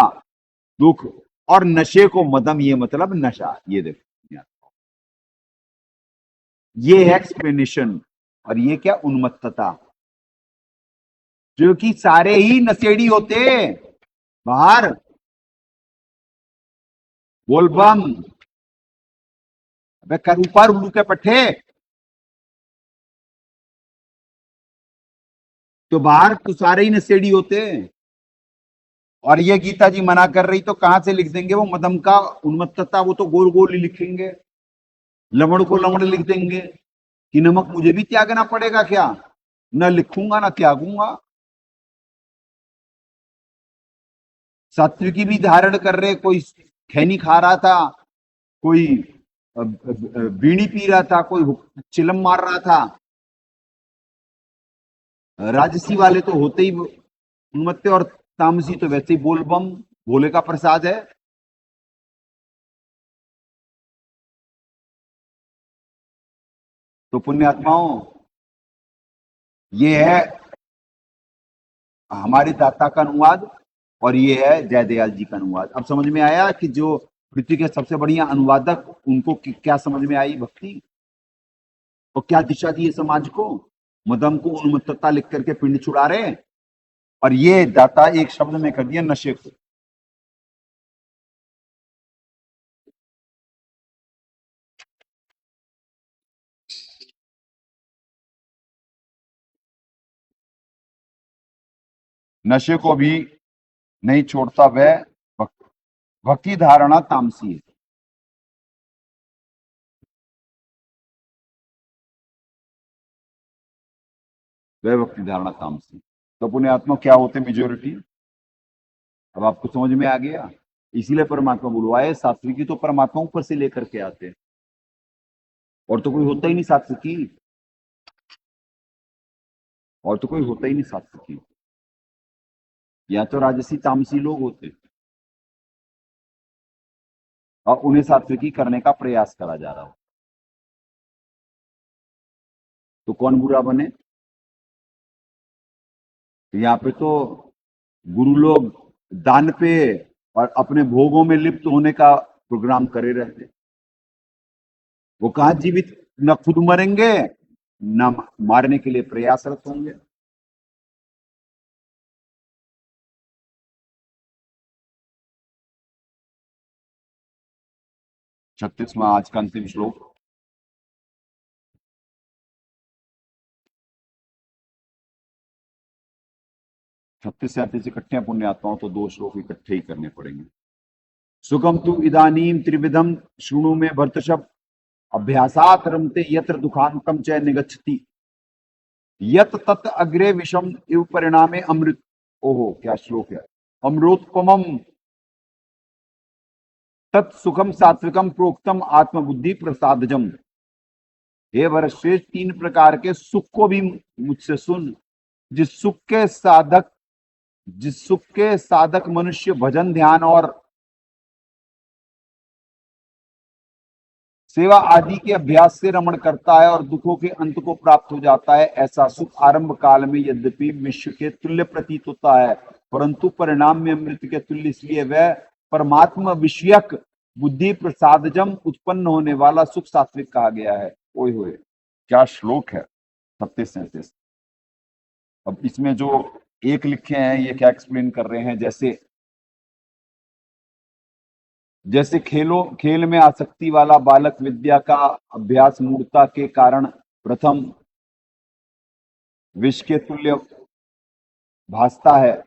Speaker 4: दुख और नशे को, मदम ये मतलब नशा, ये देखो ये है एक्सप्लेनेशन। और ये क्या, उन्मत्तता, जो कि सारे ही नशेड़ी होते बाहर। बोल बम, अबे कर ऊपर उल्लू के पट्टे। तो बाहर तो सारे ही नशेड़ी होते। और ये गीता जी मना कर रही, तो कहां से लिख देंगे वो मदम का, उन्मत्तता? वो तो गोल गोल ही लिखेंगे, लवण को लवण लिख देंगे कि नमक मुझे भी त्यागना पड़ेगा क्या? न लिखूंगा ना त्यागूंगा। सात्विकी भी धारण कर रहे, कोई खैनी खा रहा था, कोई बीड़ी पी रहा था, कोई चिलम मार रहा था। राजसी वाले तो होते ही उन्मत्त, और तामसी तो वैसे ही बोल बम, भोले का प्रसाद है। तो पुण्यात्माओं, ये है हमारे दाता का अनुवाद, और ये है जयदयाल जी का अनुवाद। अब समझ में आया कि जो पृथ्वी के सबसे बढ़िया अनुवादक, उनको क्या समझ में आई भक्ति, और क्या दिशा दी है समाज को। मदम को, उन्मत्तता लिख करके पिंड छुड़ा रहे, और ये दाता एक शब्द में कर दिया, नशे को। नशे को भी नहीं छोड़ता वह भक्ति धारणा तामसी है। वह भक्ति धारणा तामसी। तो पुण्यात्मा क्या होते मेजोरिटी? अब आपको समझ में आ गया। इसीलिए परमात्मा बुलवाए। सात्विकी तो परमात्मा ऊपर से लेकर के आते हैं, और तो कोई होता ही नहीं सात्विकी, और तो कोई होता ही नहीं सात्विकी। या तो राजसी तामसी लोग होते, और उन्हें सात्विकी करने का प्रयास करा जा रहा हो। तो कौन बुरा बने? यहाँ पे तो गुरु लोग दान पे और अपने भोगों में लिप्त होने का प्रोग्राम करे रहते। वो कहा जीवित, न खुद मरेंगे न मारने के लिए प्रयासरत होंगे। छत्तीसवां आज का अंतिम श्लोक। छत्तीस से 38 इकट्ठे पुण्य आत्माओं, तो 2 श्लोक इकट्ठे ही करने पड़ेंगे। सुखम तु इदानीम त्रिविधम शृणु में भर्तशब, अभ्यासात रमते यत्र दुखांतम च निगच्छति, यत तत् अग्रे विषम इव परिणामे अमृत। ओहो क्या श्लोक है। अमृतोपमम तत्सुखम सात्विकम प्रोक्तम आत्मबुद्धि प्रसादजम। हे वरश्रेष्ठ, 3 प्रकार के सुख को भी मुझसे सुन। जिस सुख के साधक मनुष्य भजन, ध्यान और सेवा आदि के अभ्यास से रमण करता है और दुखों के अंत को प्राप्त हो जाता है, ऐसा सुख आरंभ काल में यद्यपि विश्व के तुल्य प्रतीत होता है, परंतु परिणाम में अमृत के तुल्य इसलिए वह परमात्मा विषयक बुद्धि प्रसादजम उत्पन्न होने वाला सुख सात्विक कहा गया है। ओए होए क्या श्लोक है। 37-37। अब इसमें जो एक लिखे हैं ये क्या एक्सप्लेन कर रहे हैं, जैसे खेल में आसक्ति वाला बालक विद्या का अभ्यास मूर्खता के कारण प्रथम विष के तुल्य भासता है,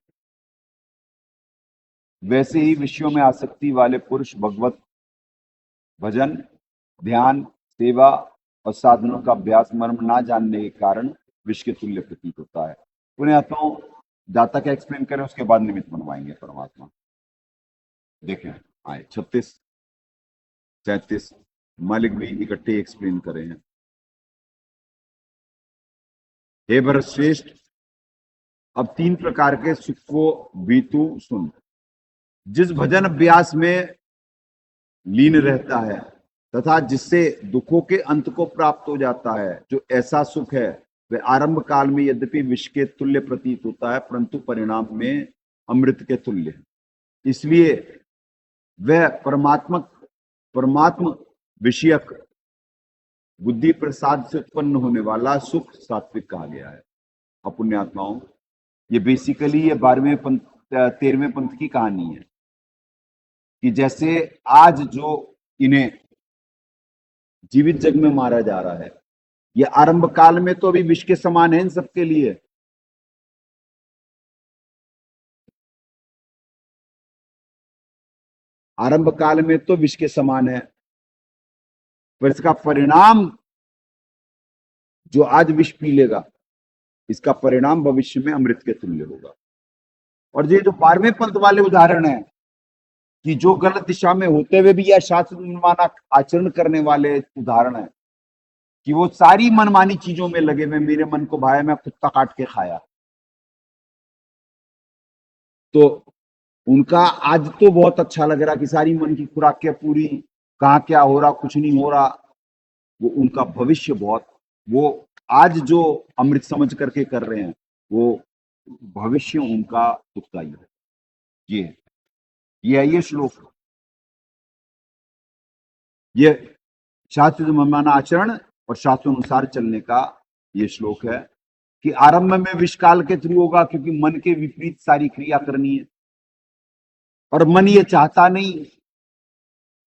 Speaker 4: वैसे ही विषयों में आसक्ति वाले पुरुष भगवत भजन, ध्यान, सेवा और साधनों का अभ्यास मर्म ना जानने के कारण विष के तुल्य प्रतीत होता है। पुण्यात्माओं, दाता क्या एक्सप्लेन करें, उसके बाद निमित्त बनवाएंगे परमात्मा। देखें, आए 36, 37 मालिक भी इकट्ठे एक्सप्लेन करे हैं। हे भरत श्रेष्ठ, अब 3 प्रकार के सुख को भी तू सुन। जिस भजन अभ्यास में लीन रहता है तथा जिससे दुखों के अंत को प्राप्त हो जाता है, जो ऐसा सुख है वह आरंभ काल में यद्यपि विष के तुल्य प्रतीत होता है, परंतु परिणाम में अमृत के तुल्य है। इसलिए वह परमात्म विषयक बुद्धि प्रसाद से उत्पन्न होने वाला सुख सात्विक कहा गया है। और पुण्यात्माओं, ये बेसिकली ये 12वें पंथ 13वें पंथ की कहानी है कि जैसे आज जो इन्हें जीवित जग में मारा जा रहा है, ये आरंभ काल में तो अभी विष के समान है इन सबके लिए। आरंभ काल में तो विष के समान है, पर इसका परिणाम जो आज विष पी लेगा, इसका परिणाम भविष्य में अमृत के तुल्य होगा। और ये जो 12वें पंथ वाले उदाहरण है कि जो गलत दिशा में होते हुए भी यह शास्त्र मनमाना आचरण करने वाले उदाहरण है कि वो सारी मनमानी चीजों में लगे हुए, मेरे मन को भाया मैं कुत्ता काट के खाया, तो उनका आज तो बहुत अच्छा लग रहा कि सारी मन की खुराकें पूरी, कहाँ क्या हो रहा कुछ नहीं हो रहा। वो उनका भविष्य बहुत, वो आज जो अमृत समझ करके कर रहे हैं, वो भविष्य उनका दुखदायी है। ये है ये श्लोक, ये शास्त्र मनमाना आचरण और शास्त्र अनुसार चलने का ये श्लोक है कि आरंभ में विष काल के थ्रू होगा, क्योंकि मन के विपरीत सारी क्रिया करनी है और मन ये चाहता नहीं,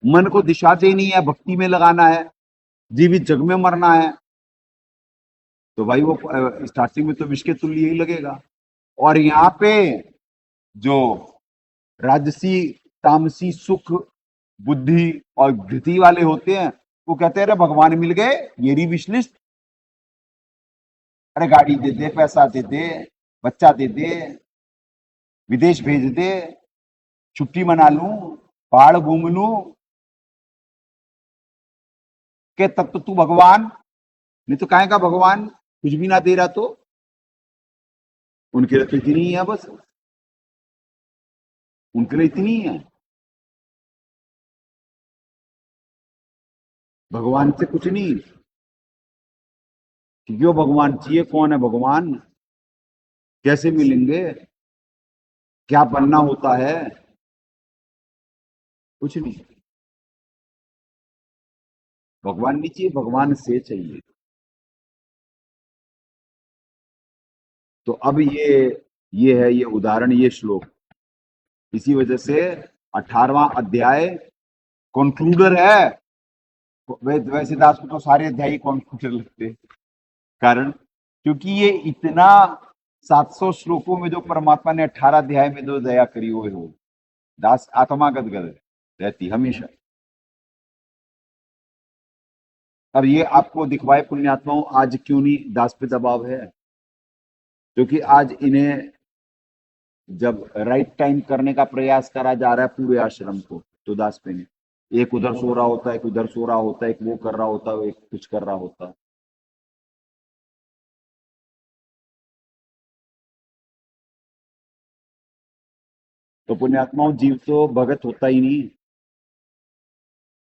Speaker 4: मन को दिशा देनी है, भक्ति में लगाना है, जीवित जग में मरना है, तो भाई वो स्टार्टिंग में तो विष के तुल्य ही लगेगा। और यहाँ पे जो राजसी तामसी सुख बुद्धि और धृति वाले होते हैं, वो कहते हैं अरे भगवान मिल गए, ये रही विश लिस्ट, अरे गाड़ी दे दे, पैसा दे दे, बच्चा दे दे, विदेश भेज दे, छुट्टी मना लूं, पहाड़ घूम लूं, के तब तो तू भगवान, नहीं तो काहे का भगवान, कुछ भी ना दे रहा तो। उनके लिए तो इतनी ही है, बस उनके लिए इतनी ही है, भगवान से कुछ नहीं। क्यों भगवान चाहिए, कौन है भगवान, कैसे मिलेंगे, क्या बनना होता है, कुछ नहीं। भगवान नहीं चाहिए, भगवान से चाहिए। तो अब ये है ये उदाहरण, ये श्लोक, इसी वजह से 18वां अध्याय कंक्लूडर है। वैसे दास को तो सारे अध्याय कंक्लूडर लगते, कारण क्योंकि ये इतना 700 श्लोकों में जो परमात्मा ने 18 अध्याय में जो दया करी हुए हो, दास आत्मा गदगद रहती हमेशा। अब ये आपको दिखवाए पुण्यात्माओं, आज क्यों नहीं दास पे दबाव है, क्योंकि आज इन्हें जब राइट टाइम करने का प्रयास करा जा रहा है पूरे आश्रम को, तो दास पे नहीं, एक उधर सो रहा होता है, एक उधर सो रहा होता है, एक वो कर रहा होता है, एक कुछ कर रहा होता है। तो पुण्यात्माओं, जीव तो भगत होता ही नहीं,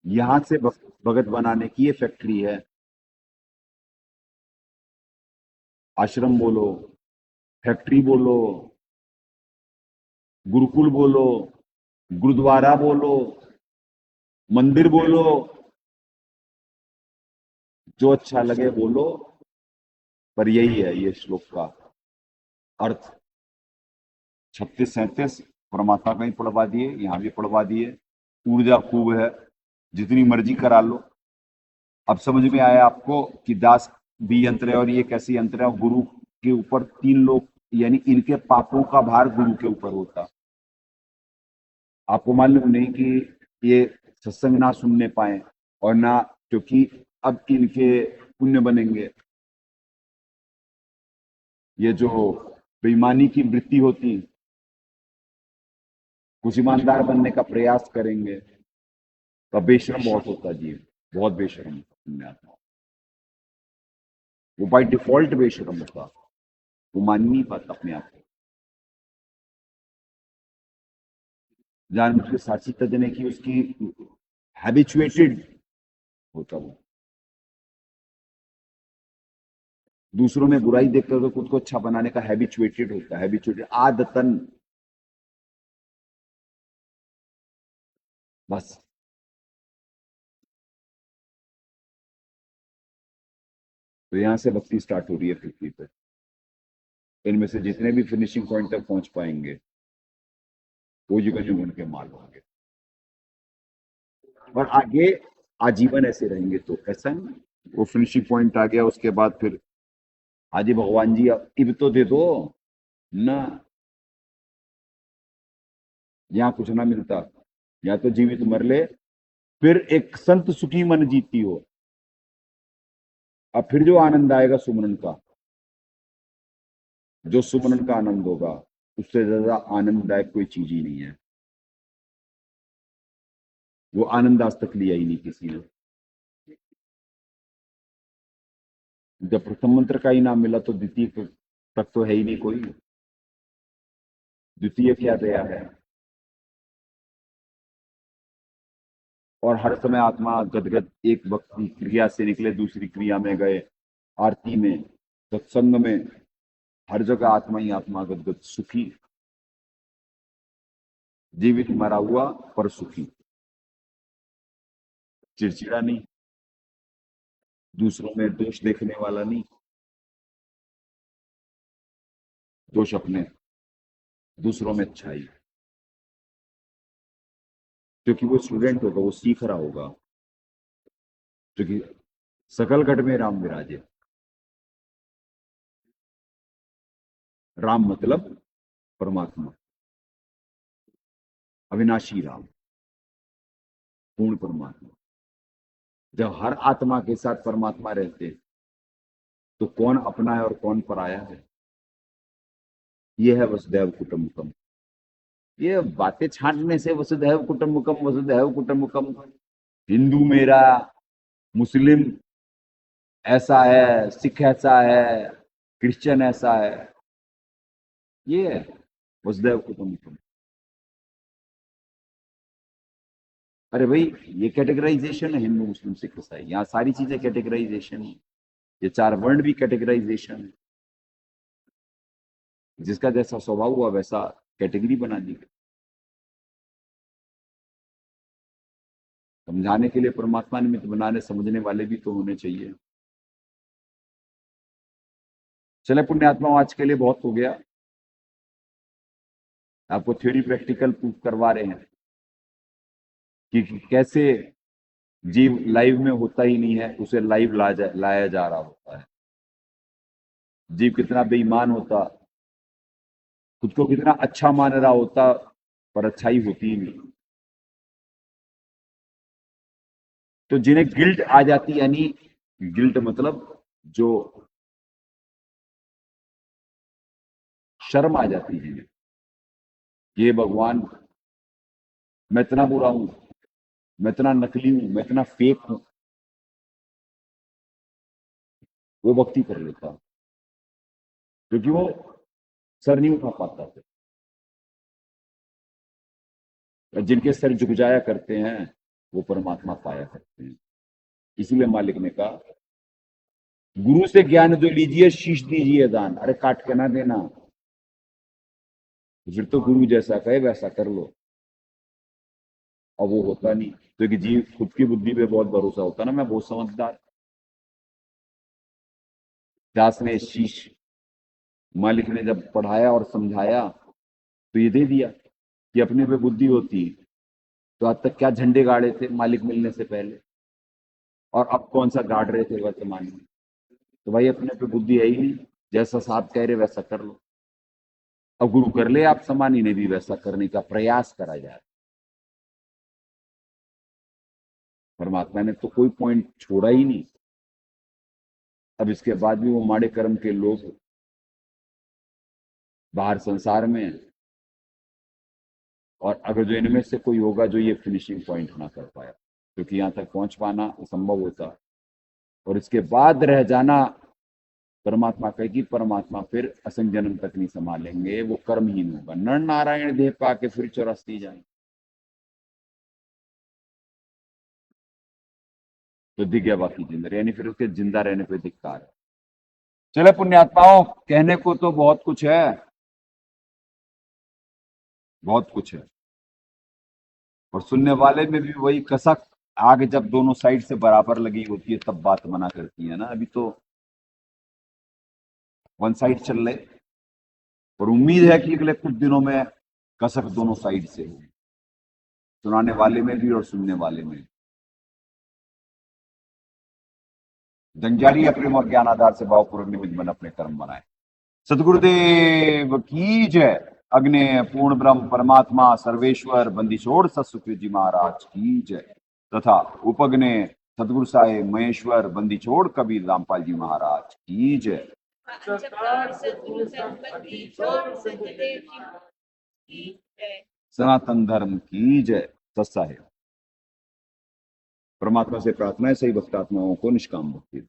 Speaker 4: यहां से भगत बनाने की ये फैक्ट्री है। आश्रम बोलो, फैक्ट्री बोलो, गुरुकुल बोलो, गुरुद्वारा बोलो, मंदिर बोलो, जो अच्छा लगे बोलो, पर यही है ये श्लोक का अर्थ। 36-37 परमात्मा कहीं पढ़वा दिए, यहां भी पढ़वा दिए, ऊर्जा खूब है, जितनी मर्जी करा लो। अब समझ में आया आपको कि दास भी यंत्र है और ये कैसे यंत्र है। गुरु के ऊपर 3 लोग, यानी इनके पापों का भार गुरु के ऊपर होता। आपको मालूम नहीं कि ये सत्संग ना सुनने पाए, और ना, क्योंकि अब इनके पुण्य बनेंगे। ये जो बेईमानी की वृत्ति होती, कुछ ईमानदार बनने का प्रयास करेंगे, तो बेशरम बहुत होता जीव, बहुत बेशरम होता पुण्यात्मा। वो बाय डिफॉल्ट बेशरम होता, वो मान नहीं पाता अपने आप को, जानबूझ के साक्षी तजने की उसकी हैबिचुएटेड होता वो। दूसरों में बुराई देखकर तो खुद को अच्छा बनाने का हैबिचुएटेड होता है, हैबिचुएटेड आदतन, बस। तो यहां से भक्ति स्टार्ट हो रही है पृथ्वी पे। इनमें से जितने भी फिनिशिंग पॉइंट तक पहुंच पाएंगे वो युग युग उनके माल होंगे, और आगे आजीवन ऐसे रहेंगे। तो ऐसा नहीं, वो फिनिशिंग पॉइंट आ गया उसके बाद फिर हाजी भगवान जी अब इब तो दे दो ना, यहाँ कुछ ना मिलता, या तो जीवित मर ले, फिर एक संत सुखी मन जीती हो, अब फिर जो आनंद आएगा सुमरन का, जो सुमरन का आनंद होगा, उससे ज्यादा आनंददायक कोई चीज ही नहीं है। वो आनंद आज तक लिया ही नहीं किसी ने। जब प्रथम मंत्र का ही नाम मिला तो द्वितीय तक तो है ही नहीं कोई। द्वितीय क्या दया है, और हर समय आत्मा गदगद, एक भक्ति क्रिया से निकले दूसरी क्रिया में गए, आरती में, सत्संग में, हर जगह आत्मा ही आत्मा गदगद, सुखी, जीवित मरा हुआ पर सुखी, चिड़चिड़ा नहीं, दूसरों में दोष देखने वाला नहीं, दोष अपने, दूसरों में अच्छाई, क्योंकि वो स्टूडेंट होगा, वो सीख रहा होगा, क्योंकि सकल घट में राम विराजे। राम मतलब परमात्मा, अविनाशी राम, पूर्ण परमात्मा। जब हर आत्मा के साथ परमात्मा रहते तो कौन अपना है और कौन पराया है? ये है वसुधैव कुटुंबकम। ये बातें छांटने से वसुधैव कुटुंबकम, वसुधैव कुटुंबकम, हिंदू मेरा, मुस्लिम ऐसा है, सिख ऐसा है, क्रिश्चियन ऐसा है, ये है वसुधैव कुटुंबकम। अरे भाई, ये कैटेगराइजेशन है, हिंदू मुस्लिम सिख ईसाई, यहाँ सारी चीजें कैटेगराइजेशन है, ये चार वर्ण भी कैटेगराइजेशन है। जिसका जैसा स्वभाव हुआ वैसा कैटेगरी बना दी गई। समझाने के लिए परमात्मा निमित्त बनाने समझने वाले भी तो होने चाहिए। चले पुण्यात्मा, आज के लिए बहुत हो गया, आपको थ्योरी प्रैक्टिकल प्रूफ करवा रहे हैं कि कैसे जीव लाइव में होता ही नहीं है, उसे लाइव लाया जा रहा होता है। जीव कितना बेईमान होता, खुद को कितना अच्छा मान रहा होता, पर अच्छाई होती ही नहीं। तो जिन्हें गिल्ट आ जाती, यानी गिल्ट मतलब जो शर्म आ जाती है, ये भगवान मैं इतना बुरा हूं, मैं इतना नकली हूं, मैं इतना फेक हूं, वो भक्ति कर लेता, क्योंकि वो सर नहीं उठा पाता थे। जिनके सर झुक जाया करते हैं वो परमात्मा पाया करते हैं। इसीलिए मालिक ने कहा, गुरु से ज्ञान जो लीजिए शीश दीजिए दान। अरे काट के ना देना, फिर तो गुरु जैसा कहे वैसा कर लो, और वो होता नहीं, क्योंकि जीव खुद की बुद्धि पे बहुत भरोसा होता ना, मैं बहुत समझदार। व्यास ने शीश मालिक ने जब पढ़ाया और समझाया तो ये दे दिया कि अपने पे बुद्धि होती तो आज तक क्या झंडे गाड़े थे मालिक मिलने से पहले, और अब कौन सा गाड़ रहे थे वर्तमान में? तो भाई अपने पे बुद्धि है ही नहीं, जैसा साहब कह रहे वैसा कर लो। अब गुरु कर ले आप समान, इन्हें भी वैसा करने का प्रयास करा जाए। परमात्मा ने तो कोई पॉइंट छोड़ा ही नहीं। अब इसके बाद भी वो माड़े कर्म के लोग बाहर संसार में हैं, और अगर जो इनमें से कोई होगा जो ये फिनिशिंग पॉइंट ना कर पाया, क्योंकि यहाँ तक पहुंच पाना असंभव होता, और इसके बाद रह जाना, परमात्मा कहे कि परमात्मा फिर असंग जन्म तक नहीं संभालेंगे, वो कर्महीन होगा, नर नारायण देह पाके फिर 84 जाए। तो दिख गया बाकी जिंदा, यानी फिर उसके जिंदा रहने पे धिक्कार है। चले पुण्यात्माओं, कहने को तो बहुत कुछ है, बहुत कुछ है, और सुनने वाले में भी वही कसक, आगे जब दोनों साइड से बराबर लगी होती है तब बात मना करती है ना। अभी तो वन साइड चल रहे, और उम्मीद है कि अगले कुछ दिनों में कसक दोनों साइड से हो, सुनाने वाले में भी और सुनने वाले में। जंजारी प्रेम और ज्ञान आधार से भावपूर्वक निमित्त बन अपने कर्म बनाए। सदगुरुदेव की जय। अग्ने पूर्ण ब्रह्म परमात्मा सर्वेश्वर बंदीछोड़ सतसुखदेव जी महाराज की जय, तथा उपग्ने सदगुरु साहेब महेश्वर बंदीछोड़ कबीर रामपाल जी महाराज की जय। सनातन धर्म की जय। सत्साहेब। परमात्मा से प्रार्थना है सही भक्तात्माओं को निष्काम भक्ति